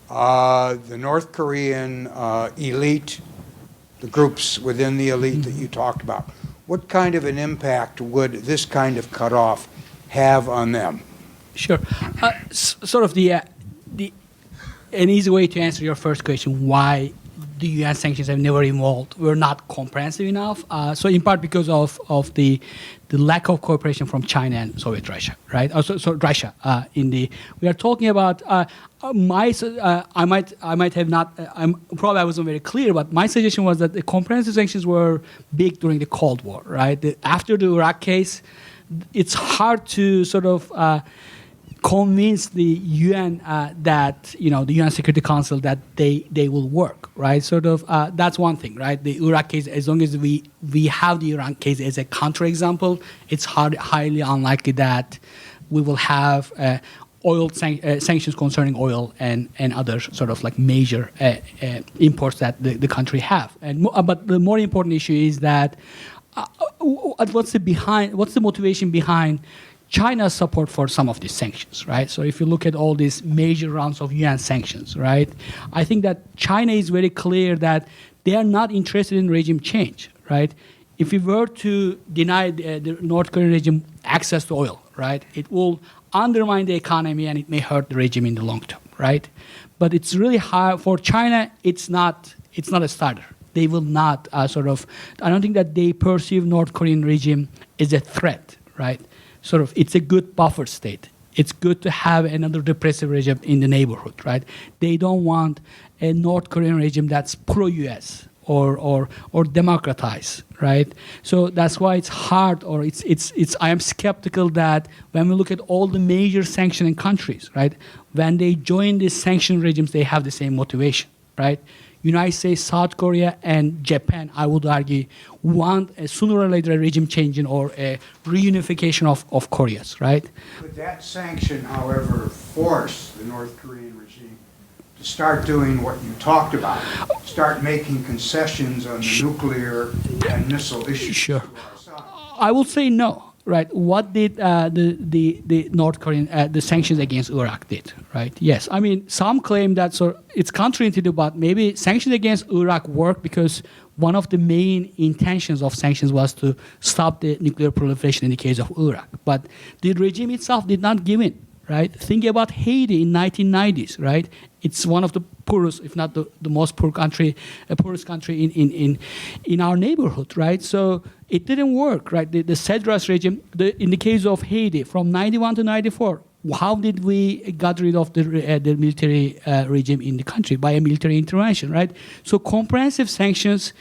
the North Korean elite, the groups within the elite that you talked about? What kind of an impact would this kind of cutoff have on them? Sure. Sort of an easy way to answer your first question, why the UN sanctions have never involved, were not comprehensive enough. So in part because of the lack of cooperation from China and Soviet Russia, right? So Russia we are talking about. I might have not. I wasn't very clear, but my suggestion was that the comprehensive sanctions were big during the Cold War, right? After the Iraq case, it's hard to sort of convince the UN that the UN Security Council that they will work, right? Sort of that's one thing, right? The Iraq case, as long as we have the Iran case as a counterexample, it's highly unlikely that we will have sanctions concerning oil and other sort of like major imports that the country have. But the more important issue is that what's the motivation behind China's support for some of these sanctions, right? So if you look at all these major rounds of UN sanctions, right, I think that China is very clear that they are not interested in regime change, right? If we were to deny the North Korean regime access to oil, right, it will undermine the economy and it may hurt the regime in the long term, right? But it's really hard for China. It's not a starter. They will not I don't think that they perceive North Korean regime as a threat, right? Sort of, it's a good buffer state. It's good to have another repressive regime in the neighborhood, right? They don't want a North Korean regime that's pro-U.S. or democratized, right? So that's why it's hard, or I am skeptical that when we look at all the major sanctioning countries, right, when they join these sanction regimes, they have the same motivation, right? United States, South Korea, and Japan, I would argue, want sooner or later a regime changing or a reunification of Koreas, right? Could that sanction, however, force the North Korean regime to start doing what you talked about, start making concessions on the nuclear and missile issues? Sure. I will say no. Right. What did the North Korean the sanctions against Iraq did? Right. Yes. I mean, some claim that it's counterintuitive, but maybe sanctions against Iraq work because one of the main intentions of sanctions was to stop the nuclear proliferation in the case of Iraq. But the regime itself did not give in. Right. Think about Haiti in 1990s. Right. It's one of the poorest, if not the most poorest country in our neighborhood. Right. So it didn't work. Right. The Cedras regime. In the case of Haiti, from 91 to 94, how did we got rid of the military regime in the country? By a military intervention. Right. So comprehensive sanctions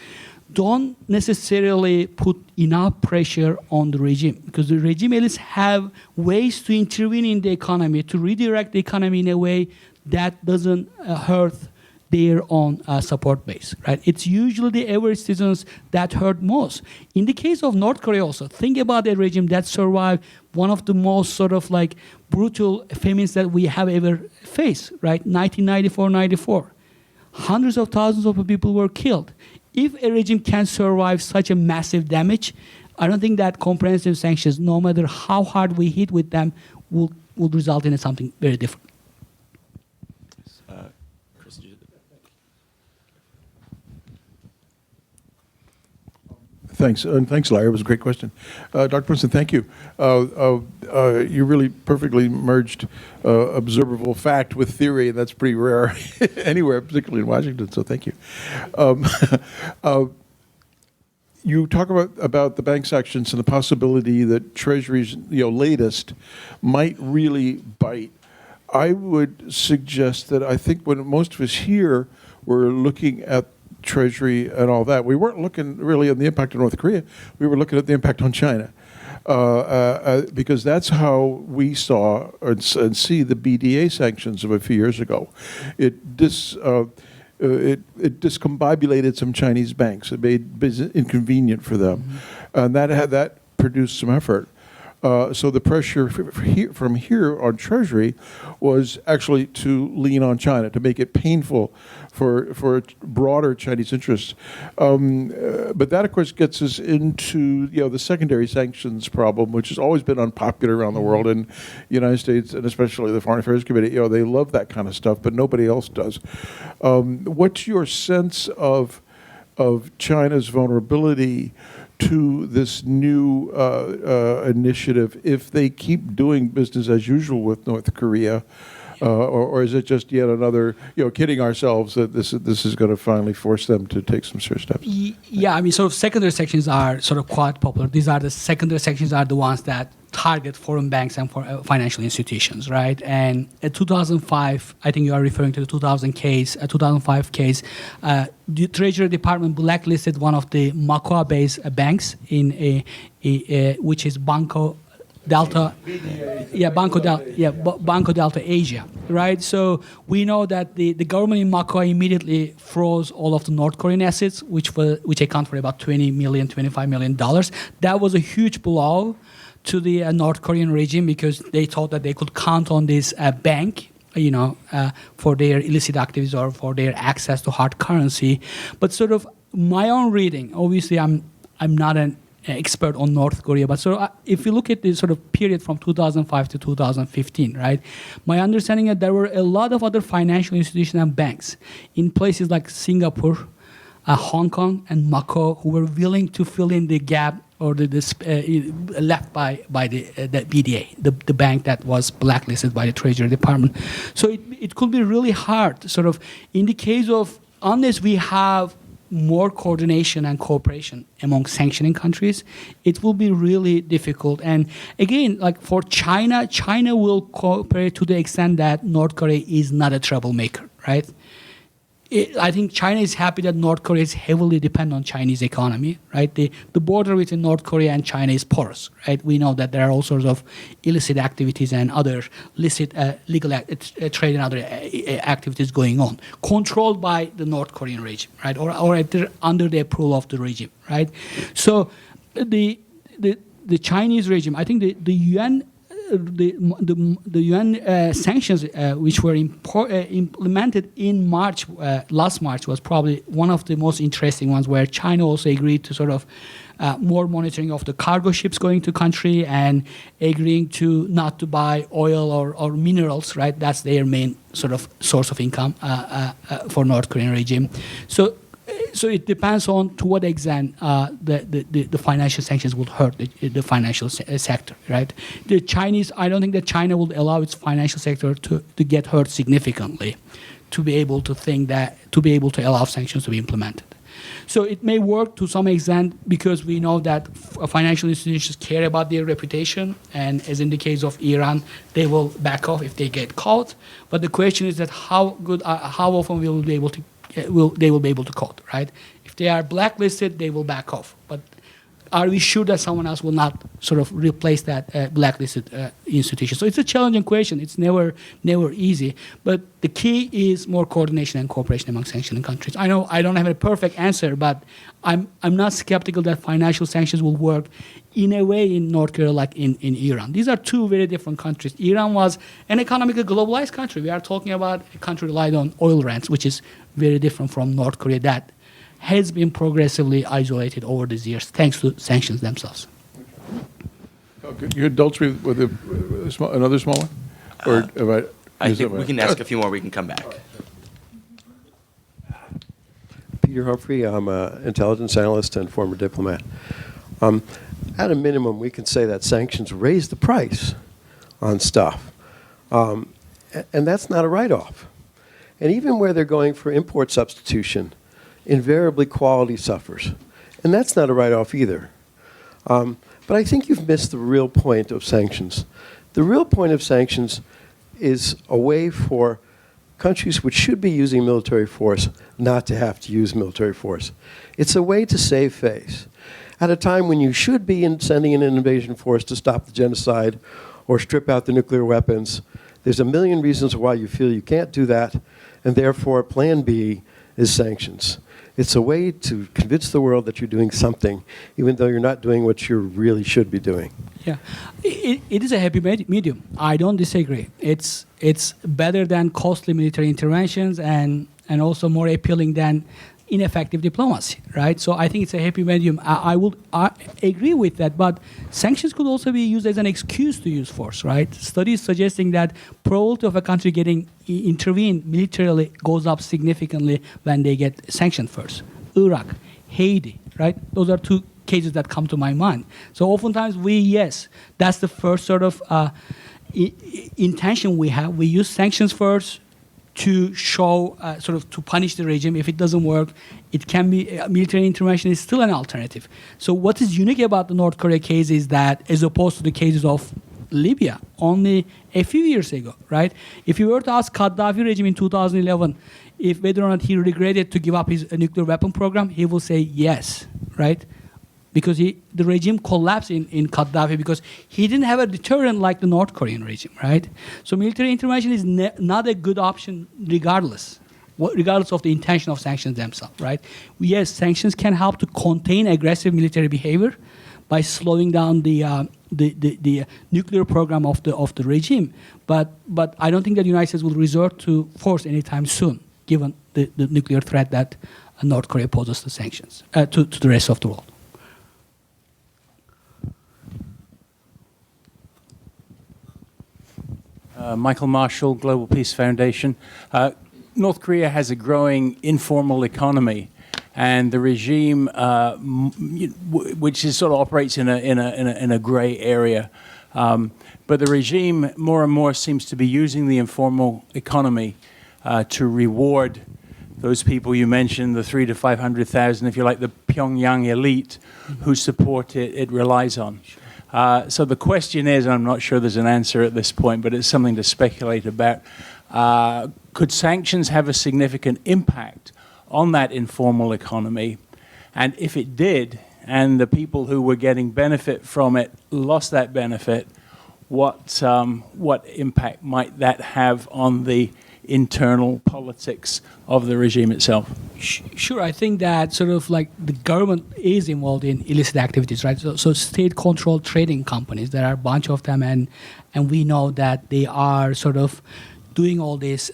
don't necessarily put enough pressure on the regime because the regime elites have ways to intervene in the economy, to redirect the economy in a way that doesn't hurt their own support base, right? It's usually the average citizens that hurt most. In the case of North Korea also, think about a regime that survived one of the most sort of like brutal famines that we have ever faced, right? 1994-94. Hundreds of thousands of people were killed. If a regime can survive such a massive damage, I don't think that comprehensive sanctions, no matter how hard we hit with them, will result in something very different. Thanks, and thanks, Larry. It was a great question. Dr. Princeton, thank you. You really perfectly merged observable fact with theory, and that's pretty rare anywhere, particularly in Washington, so thank you. You talk about the bank sections and the possibility that Treasury's latest might really bite. I would suggest that I think when most of us here were looking at Treasury and all that, we weren't looking really at the impact of North Korea. We were looking at the impact on China, because that's how we saw and see the BDA sanctions of a few years ago. It discombobulated some Chinese banks. It made business inconvenient for them, and that produced some effort. So the pressure from here on Treasury was actually to lean on China, to make it painful for broader Chinese interests. But that, of course, gets us into the secondary sanctions problem, which has always been unpopular around the world. And the United States, and especially the Foreign Affairs Committee, they love that kind of stuff, but nobody else does. What's your sense of China's vulnerability to this new initiative if they keep doing business as usual with North Korea? Or is it just yet another, kidding ourselves that this is going to finally force them to take some serious steps? Yeah, I mean, sort of secondary sections are sort of quite popular. These are the secondary sections are the ones that target foreign banks and for financial institutions, right? And in 2005, I think you are referring to the 2005 case, the Treasury Department blacklisted one of the Macau-based banks which is Banco Delta, Banco Delta Asia, right? So we know that the government in Macau immediately froze all of the North Korean assets, which account for about $25 million. That was a huge blow to the North Korean regime because they thought that they could count on this bank, for their illicit activities or for their access to hard currency. But sort of my own reading, obviously I'm not an expert on North Korea, but if you look at the sort of period from 2005 to 2015, right, my understanding is that there were a lot of other financial institutions and banks in places like Singapore, Hong Kong, and Macau who were willing to fill in the gap or left by the BDA, the bank that was blacklisted by the Treasury Department. So it could be really hard, sort of, in the case of, unless we have more coordination and cooperation among sanctioning countries, it will be really difficult. And again, like for China will cooperate to the extent that North Korea is not a troublemaker, right? I think China is happy that North Korea is heavily dependent on Chinese economy, right? The border between North Korea and China is porous, right? We know that there are all sorts of illicit activities and other licit legal trade and other activities going on, controlled by the North Korean regime, right? Or under the approval of the regime, right? So the Chinese regime, I think the UN. The UN sanctions which were implemented in last March was probably one of the most interesting ones, where China also agreed to sort of more monitoring of the cargo ships going to country and agreeing to not to buy oil or minerals, right? That's their main sort of source of income for North Korean regime. So it depends on to what extent the financial sanctions will hurt the financial sector, right? The Chinese, I don't think that China will allow its financial sector to get hurt significantly to be able to allow sanctions to be implemented. So it may work to some extent because we know that financial institutions care about their reputation, and as in the case of Iran, they will back off if they get caught. But the question is that how often will they be able to code, right? If they are blacklisted, they will back off. But are we sure that someone else will not sort of replace that blacklisted institution? So it's a challenging question. It's never easy. But the key is more coordination and cooperation among sanctioned countries. I know I don't have a perfect answer, but I'm not skeptical that financial sanctions will work in a way in North Korea like in Iran. These are two very different countries. Iran was an economically globalized country. We are talking about a country relied on oil rents, which is very different from North Korea that has been progressively isolated over these years thanks to sanctions themselves. Could you indulge me with another small one? Or have I think we can ask a few more. We can come back. Peter Humphrey, I'm an intelligence analyst and former diplomat. At a minimum, we can say that sanctions raise the price on stuff. And that's not a write-off. And even where they're going for import substitution, invariably quality suffers. And that's not a write-off either. But I think you've missed the real point of sanctions. The real point of sanctions is a way for countries which should be using military force not to have to use military force. It's a way to save face. At a time when you should be sending an invasion force to stop the genocide or strip out the nuclear weapons, there's a million reasons why you feel you can't do that, and therefore Plan B is sanctions. It's a way to convince the world that you're doing something, even though you're not doing what you really should be doing. Yeah, it is a happy medium. I don't disagree. It's better than costly military interventions and also more appealing than ineffective diplomacy, right? So I think it's a happy medium. I agree with that, but sanctions could also be used as an excuse to use force, right? Studies suggesting that probability of a country getting intervened militarily goes up significantly when they get sanctioned first. Iraq, Haiti, right? Those are two cases that come to my mind. So oftentimes that's the first sort of intention we have. We use sanctions first to show, sort of to punish the regime. If it doesn't work, it can be, military intervention is still an alternative. So what is unique about the North Korea case is that, as opposed to the cases of Libya, only a few years ago, right? If you were to ask Gaddafi regime in 2011 if whether or not he regretted to give up his nuclear weapon program, he will say yes, right? Because the regime collapsed in Gaddafi because he didn't have a deterrent like the North Korean regime, right? So military intervention is not a good option regardless of the intention of sanctions themselves, right? Yes, sanctions can help to contain aggressive military behavior by slowing down the nuclear program of the regime, but I don't think that the United States will resort to force anytime soon, given the nuclear threat that North Korea poses to sanctions to the rest of the world. Michael Marshall, Global Peace Foundation. North Korea has a growing informal economy, and the regime, which is sort of operates in a gray area, but the regime more and more seems to be using the informal economy to reward those people you mentioned, the 300,000 to 500,000, if you like, the Pyongyang elite, whose support it relies on. So the question is, and I'm not sure there's an answer at this point, but it's something to speculate about, could sanctions have a significant impact on that informal economy? And if it did, and the people who were getting benefit from it lost that benefit, what impact might that have on the internal politics of the regime itself? Sure, I think that sort of like the government is involved in illicit activities, right? So state-controlled trading companies, there are a bunch of them, and we know that they are sort of doing all this,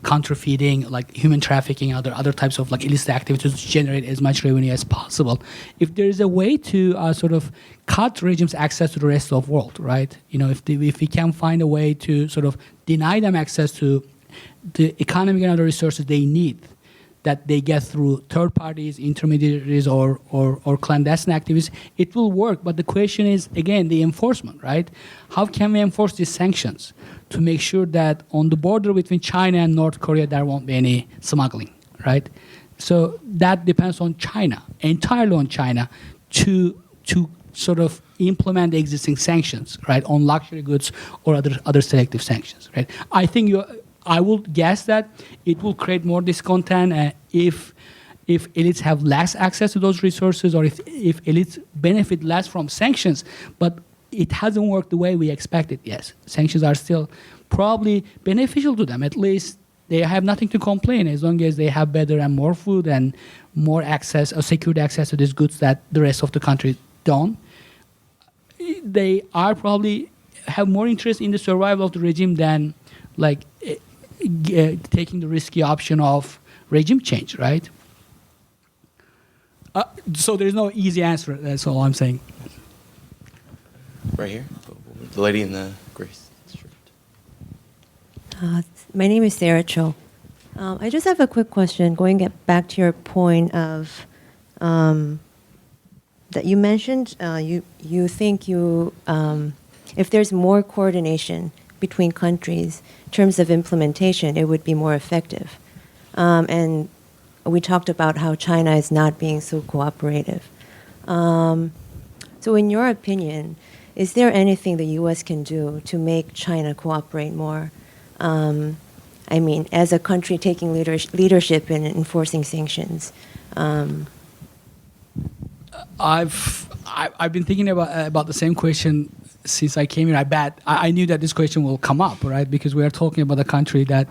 counterfeiting, like human trafficking, other types of like illicit activities to generate as much revenue as possible. If there is a way to sort of cut regimes' access to the rest of the world, right? If we can find a way to sort of deny them access to the economic and other resources they need, that they get through third parties, intermediaries, or clandestine activities, it will work. But the question is, again, the enforcement, right? How can we enforce these sanctions to make sure that on the border between China and North Korea, there won't be any smuggling, right? So that depends on China, entirely on China, to sort of implement the existing sanctions, right, on luxury goods or other selective sanctions, right? I will guess that it will create more discontent if if elites have less access to those resources, or if elites benefit less from sanctions, but it hasn't worked the way we expected. Yes, sanctions are still probably beneficial to them. At least they have nothing to complain as long as they have better and more food and more access, or secured access to these goods that the rest of the country don't. They are probably have more interest in the survival of the regime than like taking the risky option of regime change, right? So there's no easy answer. That's all I'm saying. Right here, the lady in the gray shirt. My name is Sarah Cho. I just have a quick question, going back to your point of that you mentioned. You think if there's more coordination between countries in terms of implementation, it would be more effective. And we talked about how China is not being so cooperative. So in your opinion, is there anything the U.S. can do to make China cooperate more? I mean, as a country taking leadership in enforcing sanctions. I've been thinking about the same question since I came here. I knew that this question will come up, right? Because we are talking about a country that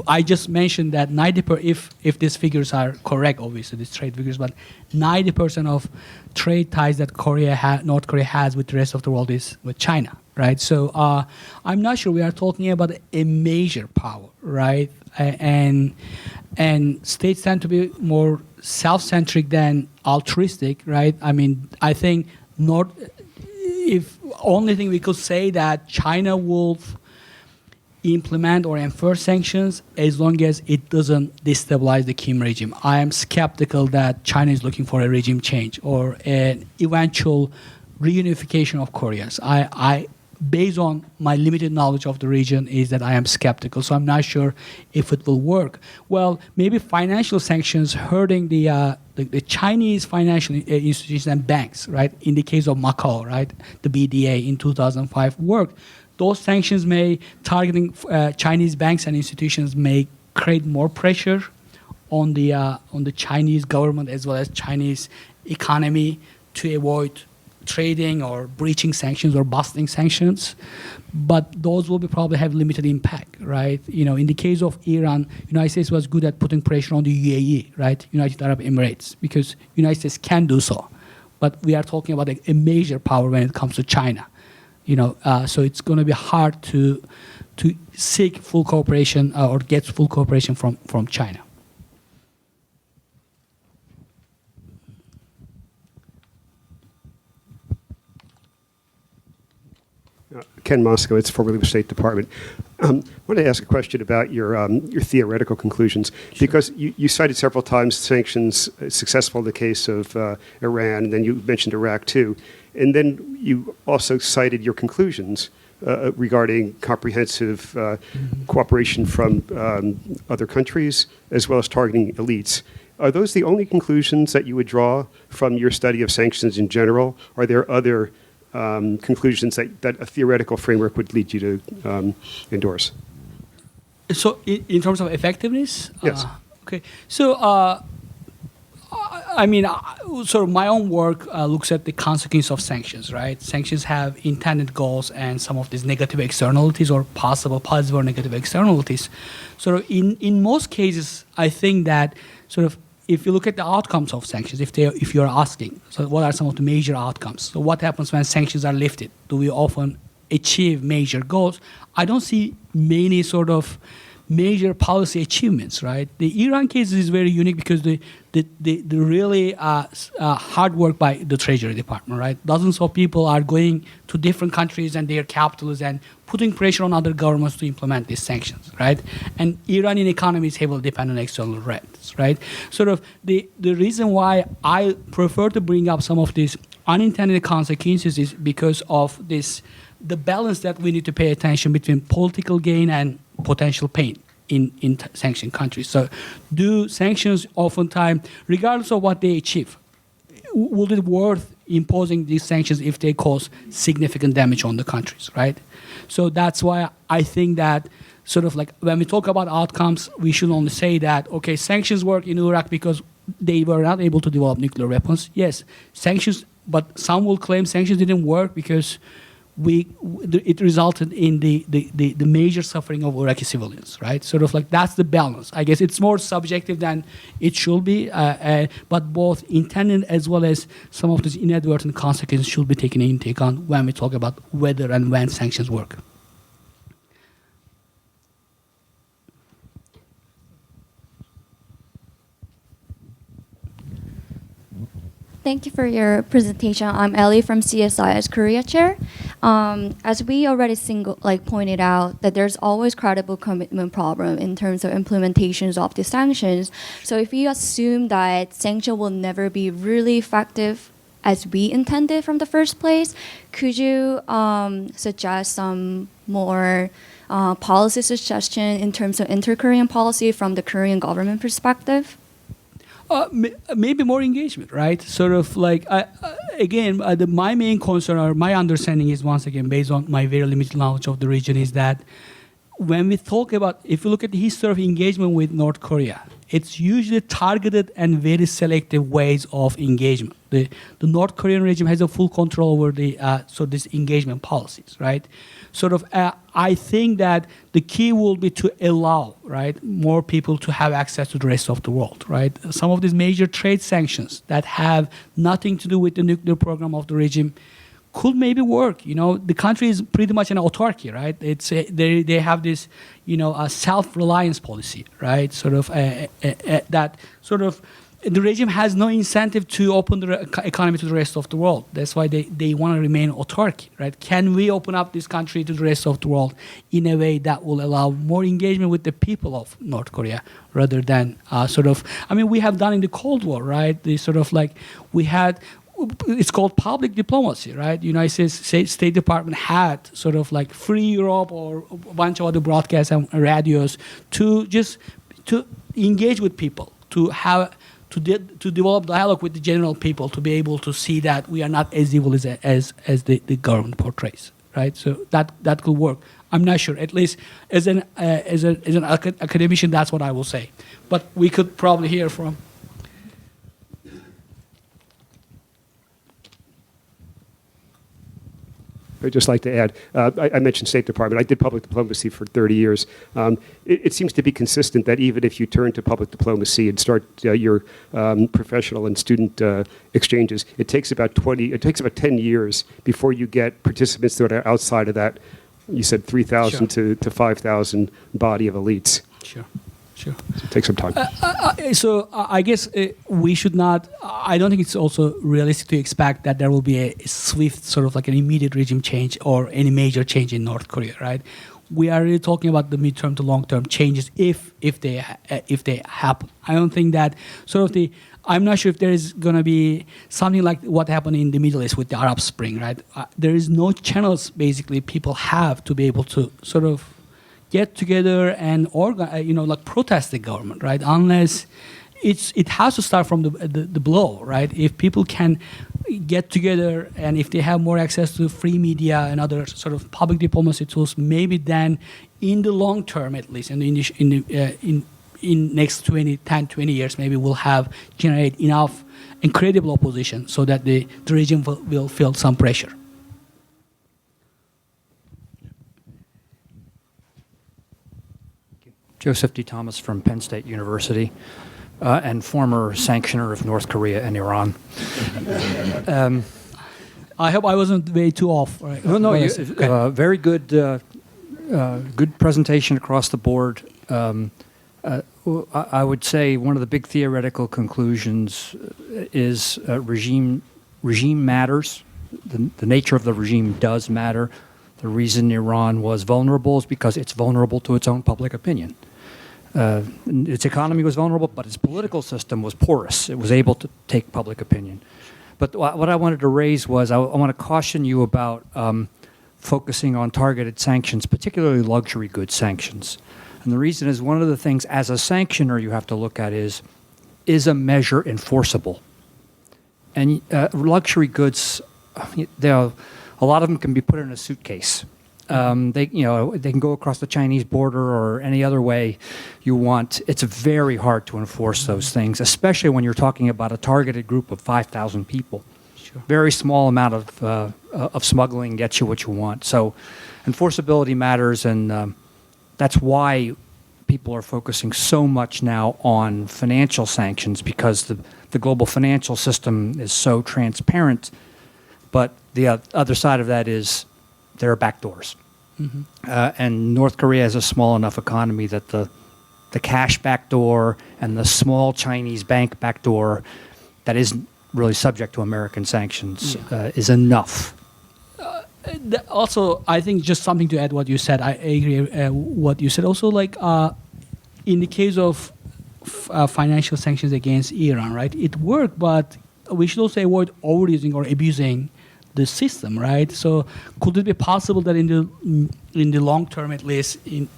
I just mentioned that 90%, if these figures are correct, obviously these trade figures, but 90% of trade ties that North Korea has with the rest of the world is with China, right? So I'm not sure we are talking about a major power, right? And states tend to be more self-centric than altruistic, right? I mean, I think if only thing we could say that China will implement or enforce sanctions as long as it doesn't destabilize the Kim regime. I am skeptical that China is looking for a regime change or an eventual reunification of Korea. I based on my limited knowledge of the region, is that I am skeptical. So I'm not sure if it will work. Well, maybe financial sanctions hurting the Chinese financial institutions and banks, right? In the case of Macau, right? The BDA in 2005 worked. Those sanctions targeting Chinese banks and institutions may create more pressure on the Chinese government as well as Chinese economy to avoid trading or breaching sanctions or busting sanctions, but those will probably have limited impact, right? You know, in the case of Iran, United States was good at putting pressure on the UAE, right? United Arab Emirates, because United States can do so, but we are talking about a major power when it comes to China, you know. So it's going to be hard to seek full cooperation or get full cooperation from China. Ken Moskowitz, formerly of the State Department. I wanted to ask a question about your theoretical conclusions, because you cited several times sanctions successful in the case of Iran, and then you mentioned Iraq too, and then you also cited your conclusions regarding comprehensive cooperation from other countries, as well as targeting elites. Are those the only conclusions that you would draw from your study of sanctions in general? Are there other conclusions that a theoretical framework would lead you to endorse? So in terms of effectiveness? Yes. Okay. So, I mean, sort of my own work looks at the consequence of sanctions, right? Sanctions have intended goals and some of these negative externalities or possible positive or negative externalities. So in most cases, I think that sort of if you look at the outcomes of sanctions, if you're asking, so what are some of the major outcomes? So what happens when sanctions are lifted? Do we often achieve major goals? I don't see many sort of major policy achievements, right? The Iran case is very unique because the really hard work by the Treasury Department, right? Dozens of people are going to different countries and their capitals and putting pressure on other governments to implement these sanctions, right? And Iranian economy is heavily dependent on external rents, right? Sort of the reason why I prefer to bring up some of these unintended consequences is because of the balance that we need to pay attention between political gain and potential pain in sanctioned countries. So do sanctions oftentimes, regardless of what they achieve, would it worth imposing these sanctions if they cause significant damage on the countries, right? So that's why I think that sort of like when we talk about outcomes, we should only say that, okay, sanctions work in Iraq because they were not able to develop nuclear weapons. Yes, sanctions, but some will claim sanctions didn't work because it resulted in the major suffering of Iraqi civilians, right? Sort of like that's the balance. I guess it's more subjective than it should be, but both intended as well as some of these inadvertent consequences should be taken into account when we talk about whether and when sanctions work. Thank you for your presentation. I'm Ellie from CSIS Korea Chair. As we already pointed out, that there's always credible commitment problem in terms of implementations of the sanctions. So if you assume that sanction will never be really effective as we intended from the first place, could you suggest some more policy suggestion in terms of inter-Korean policy from the Korean government perspective? Maybe more engagement, right? Sort of like, my main concern or my understanding is, once again, based on my very limited knowledge of the region, is that when we talk about, if you look at the history of engagement with North Korea, it's usually targeted and very selective ways of engagement. The North Korean regime has a full control over this engagement policies, right? Sort of, I think that the key will be to allow, right, more people to have access to the rest of the world, right? Some of these major trade sanctions that have nothing to do with the nuclear program of the regime could maybe work. You know, the country is pretty much an autarky, right? It's they have this, a self-reliance policy, right? Sort of that sort of the regime has no incentive to open the economy to the rest of the world. That's why they want to remain autarky, right? Can we open up this country to the rest of the world in a way that will allow more engagement with the people of North Korea rather than we have done in the Cold War, right? The sort of like we had. It's called public diplomacy, right? United States State Department had sort of like Free Europe or a bunch of other broadcasts and radios to engage with people, to develop dialogue with the general people, to be able to see that we are not as evil as the government portrays, right? So that could work. I'm not sure. At least as an academician, that's what I will say. But we could probably hear from. I'd just like to add, I mentioned State Department. I did public diplomacy for 30 years. It seems to be consistent that even if you turn to public diplomacy and start your professional and student exchanges, it takes about 10 years before you get participants that are outside of that, you said 3,000 to 5,000 body of elites. Sure. So take some time. So I guess we should not. I don't think it's also realistic to expect that there will be a swift, sort of like an immediate regime change or any major change in North Korea, right? We are really talking about the midterm to long-term changes if they happen. I don't think that I'm not sure if there is going to be something like what happened in the Middle East with the Arab Spring, right? There is no channels basically people have to be able to sort of get together and protest the government, right? Unless it has to start from the below, right? If people can get together and if they have more access to free media and other sort of public diplomacy tools, maybe then in the long term, at least in next 10, 20 years, maybe we'll have generate enough incredible opposition so that the regime will feel some pressure. Joseph D. Thomas from Penn State University, and former sanctioner of North Korea and Iran. I hope I wasn't way too off. Right? Well, no, very good, good presentation across the board. I would say one of the big theoretical conclusions is regime matters. The nature of the regime does matter. The reason Iran was vulnerable is because it's vulnerable to its own public opinion. Its economy was vulnerable, but its political system was porous. It was able to take public opinion. But what I wanted to raise was I want to caution you about focusing on targeted sanctions, particularly luxury goods sanctions. And the reason is one of the things as a sanctioner you have to look at is a measure enforceable? And luxury goods, a lot of them can be put in a suitcase. They can go across the Chinese border or any other way you want. It's very hard to enforce those things, especially when you're talking about a targeted group of 5,000 people. Sure. Very small amount of smuggling gets you what you want. So enforceability matters, and that's why people are focusing so much now on financial sanctions, because the global financial system is so transparent. But the other side of that is there are backdoors. Mm-hmm. And North Korea has a small enough economy that the cash backdoor and the small Chinese bank backdoor that isn't really subject to American sanctions is enough. Also, I think just something to add what you said. I agree what you said. Also, like in the case of financial sanctions against Iran, right? It worked, but we should also avoid overusing or abusing the system, right? So, could it be possible that in the long term, at least in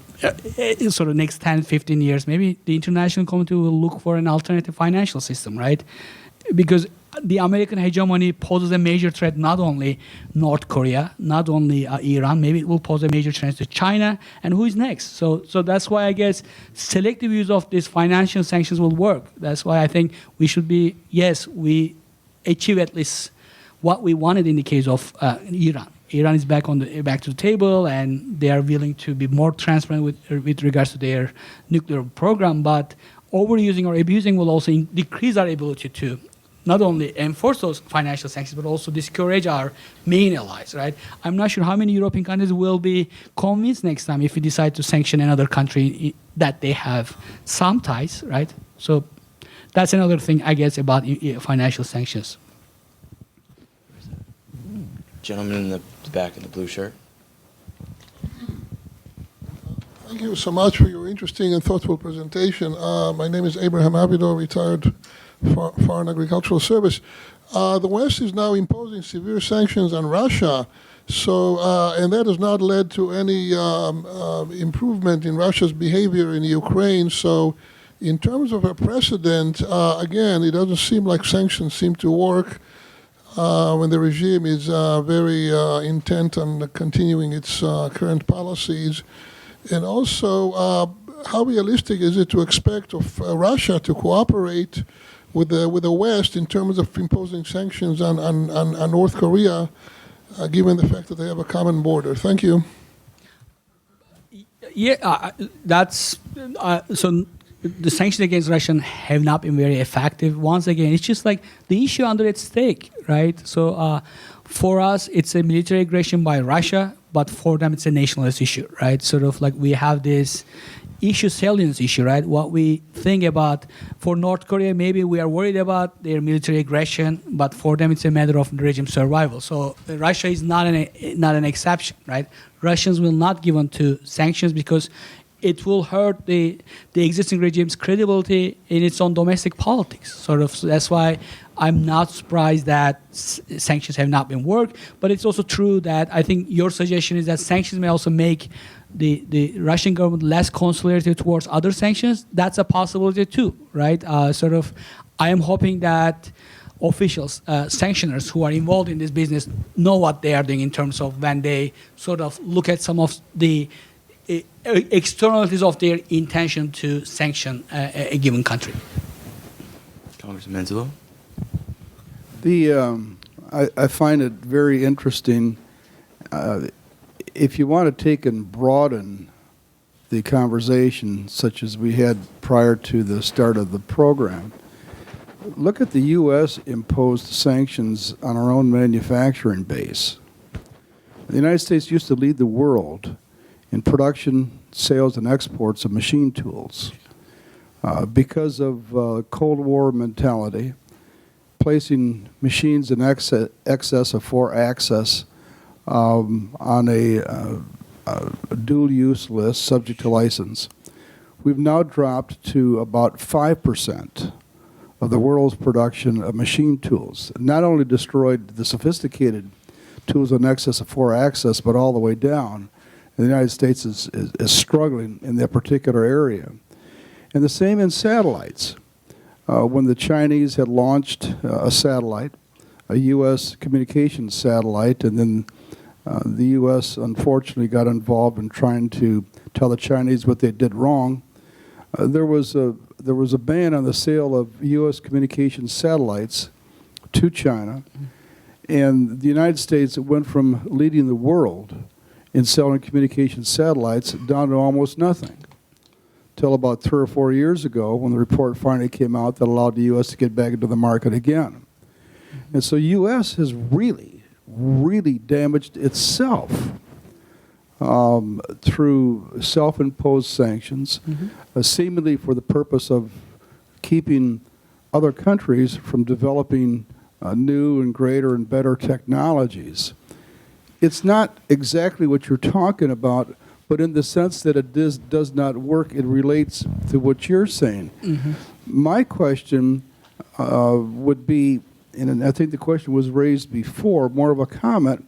sort of next 10, 15 years, maybe the international community will look for an alternative financial system, right? Because the American hegemony poses a major threat not only North Korea, not only Iran, maybe it will pose a major threat to China, and who is next? So that's why I guess selective use of these financial sanctions will work. That's why I think we should be, yes, we achieve at least what we wanted in the case of Iran. Iran is back to the table, and they are willing to be more transparent with regards to their nuclear program. But overusing or abusing will also decrease our ability to not only enforce those financial sanctions, but also discourage our main allies, right? I'm not sure how many European countries will be convinced next time if we decide to sanction another country that they have some ties, right? So that's another thing, I guess, about financial sanctions. Gentleman in the back in the blue shirt. Thank you so much for your interesting and thoughtful presentation. My name is Abraham Abidor, retired Foreign Agricultural Service. The West is now imposing severe sanctions on Russia, and that has not led to any improvement in Russia's behavior in Ukraine. So in terms of a precedent, again, it doesn't seem like sanctions seem to work when the regime is very intent on continuing its current policies. And also, how realistic is it to expect of Russia to cooperate with the West in terms of imposing sanctions on North Korea, given the fact that they have a common border? Thank you. Yeah, that's so. The sanctions against Russia have not been very effective. Once again, it's just like the issue under at stake, right? So for us, it's a military aggression by Russia, but for them, it's a nationalist issue, right? Sort of like we have this salience issue, right? What we think about for North Korea, maybe we are worried about their military aggression, but for them, it's a matter of regime survival. So Russia is not an exception, right? Russians will not give in to sanctions because it will hurt the existing regime's credibility in its own domestic politics. So that's why I'm not surprised that sanctions have not been worked. But it's also true that I think your suggestion is that sanctions may also make the Russian government less conciliatory towards other sanctions. That's a possibility too, right? I am hoping that officials, sanctioners who are involved in this business know what they are doing in terms of when they sort of look at some of the externalities of their intention to sanction a given country. Congressman Menzulo. I find it very interesting. If you want to take and broaden the conversation, such as we had prior to the start of the program, look at the U.S. imposed sanctions on our own manufacturing base. The United States used to lead the world in production, sales, and exports of machine tools. Because of Cold War mentality, placing machines in excess of 4-axis on a dual-use list subject to license, we've now dropped to about 5% of the world's production of machine tools. Not only destroyed the sophisticated tools in excess of 4-axis, but all the way down. The United States is struggling in that particular area. And the same in satellites. When the Chinese had launched a satellite, a U.S. communications satellite, and then The U.S. unfortunately got involved in trying to tell the Chinese what they did wrong. There was a ban on the sale of U.S. communication satellites to China, and the United States went from leading the world in selling communication satellites down to almost nothing, till about 3 or 4 years ago when the report finally came out that allowed the U.S. to get back into the market again. And so U.S. has really damaged itself through self-imposed sanctions, seemingly for the purpose of keeping other countries from developing new and greater and better technologies. It's not exactly what you're talking about, but in the sense that it does not work, it relates to what you're saying. My question would be, and I think the question was raised before, more of a comment.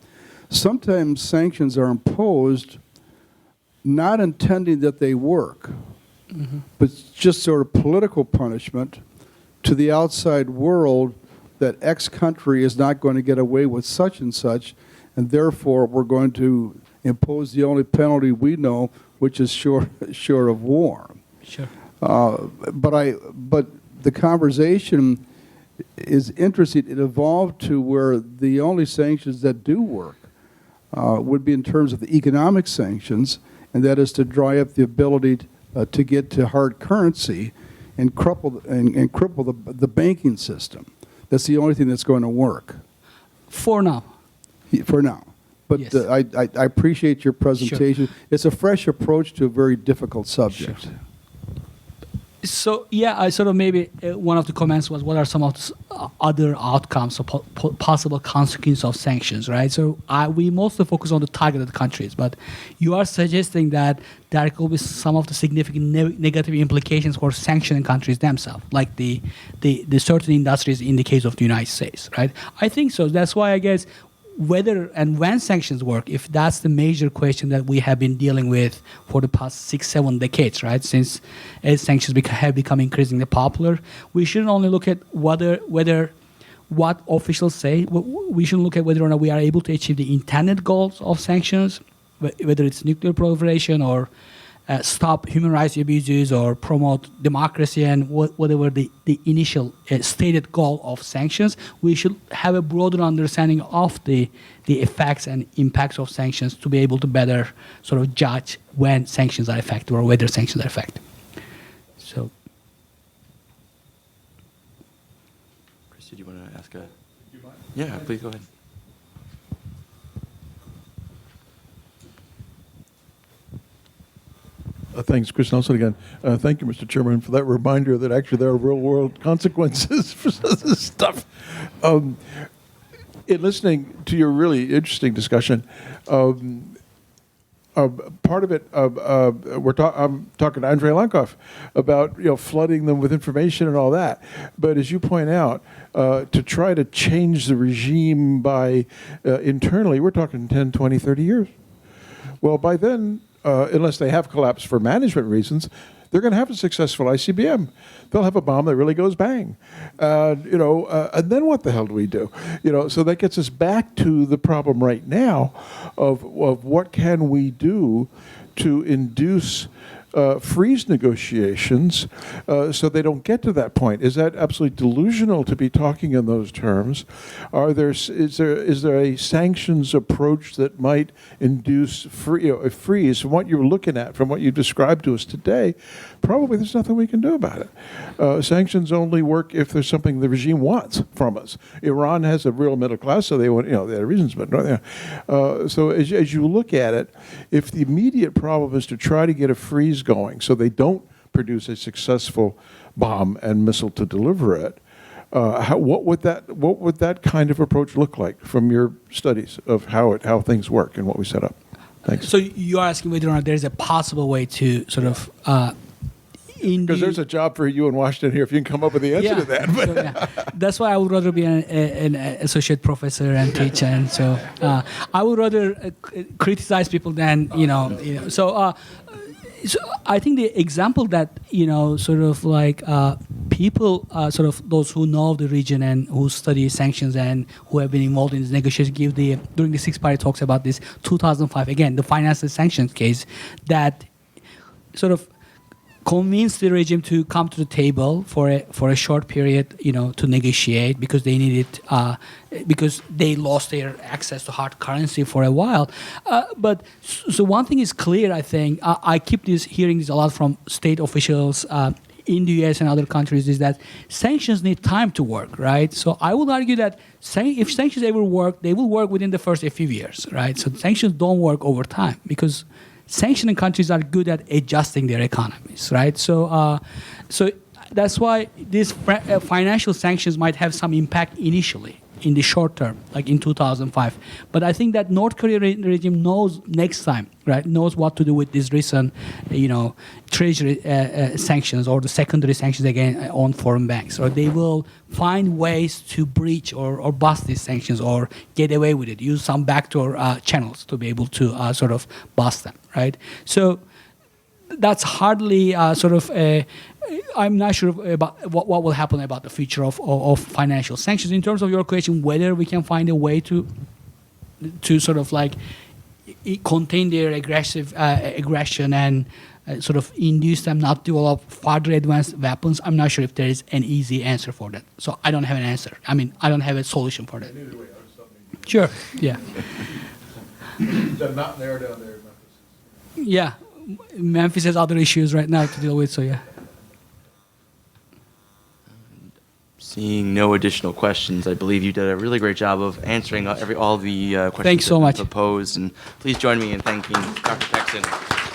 Sometimes sanctions are imposed not intending that they work, but just sort of political punishment to the outside world that X country is not going to get away with such and such, and therefore we're going to impose the only penalty we know, which is short of war. Sure. But the conversation is interesting. It evolved to where the only sanctions that do work would be in terms of the economic sanctions, and that is to dry up the ability to get to hard currency and cripple the banking system. That's the only thing that's going to work. For now. For now. But Yes. I appreciate your presentation. Sure. It's a fresh approach to a very difficult subject. Sure. So, yeah, I sort of maybe one of the comments was what are some of the other outcomes or possible consequences of sanctions, right? So we mostly focus on the targeted countries, but you are suggesting that there could be some of the significant negative implications for sanctioning countries themselves, like the certain industries in the case of the United States, right? I think so. That's why I guess whether and when sanctions work, if that's the major question that we have been dealing with for the past 6-7 decades, right? Since as sanctions have become increasingly popular, we shouldn't only look at whether what officials say. We should look at whether or not we are able to achieve the intended goals of sanctions, whether it's nuclear proliferation or stop human rights abuses or promote democracy and whatever the initial stated goal of sanctions. We should have a broader understanding of the effects and impacts of sanctions to be able to better sort of judge when sanctions are effective or whether sanctions are effective. So, Chris, did you want to ask a? Yeah, please go ahead. Thanks, Chris Nelson again. Thank you, Mr. Chairman, for that reminder that actually there are real-world consequences for this stuff. In listening to your really interesting discussion, part of it, I'm talking to Andrei Lankov about flooding them with information and all that. But as you point out, to try to change the regime by internally, we're talking 10, 20, 30 years. Well, by then, unless they have collapsed for management reasons, they're going to have a successful ICBM. They'll have a bomb that really goes bang. And then what the hell do we do? So that gets us back to the problem right now of what can we do to induce freeze negotiations so they don't get to that point. Is that absolutely delusional to be talking in those terms? Is there a sanctions approach that might induce a freeze? From what you're looking at, from what you described to us today, probably there's nothing we can do about it. Sanctions only work if there's something the regime wants from us. Iran has a real middle class, so they want, they have reasons, but so as you look at it, if the immediate problem is to try to get a freeze going so they don't produce a successful bomb and missile to deliver it, what would that kind of approach look like from your studies of how things work and what we set up? Thanks. So you are asking whether or not there's a possible way to sort of because there's a job for you in Washington here if you can come up with the answer to that. So, that's why I would rather be an associate professor and teach, and so I would rather criticize people than So I think the example that sort of like people, sort of those who know the region and who study sanctions and who have been involved in this negotiation, give during the Six Party talks about this 2005, again, the financial sanctions case that sort of convinced the regime to come to the table for a short period, to negotiate because they needed because they lost their access to hard currency for a while. But so one thing is clear, I think. I keep hearing this a lot from state officials in the U.S. and other countries, is that sanctions need time to work, right? So I would argue that if sanctions ever work, they will work within the first few years, right? So sanctions don't work over time because sanctioning countries are good at adjusting their economies, right? So, so that's why these financial sanctions might have some impact initially in the short term, like in 2005. But I think that North Korea regime knows next time, right? Knows what to do with these recent, treasury sanctions or the secondary sanctions again on foreign banks, or they will find ways to breach or bust these sanctions or get away with it. Use some backdoor channels to be able to sort of bust them, right? So that's hardly sort of a. I'm not sure about what will happen about the future of financial sanctions. In terms of your question, whether we can find a way to sort of like contain their aggression and sort of induce them not to develop further advanced weapons, I'm not sure if there is an easy answer for that. So I don't have an answer. I mean, I don't have a solution for that. Sure. Yeah. They're not there down there in Memphis. Yeah. Memphis has other issues right now to deal with, so yeah. Seeing no additional questions, I believe you did a really great job of answering all the questions Thanks so much. proposed. And please join me in thanking Dr. Peksen.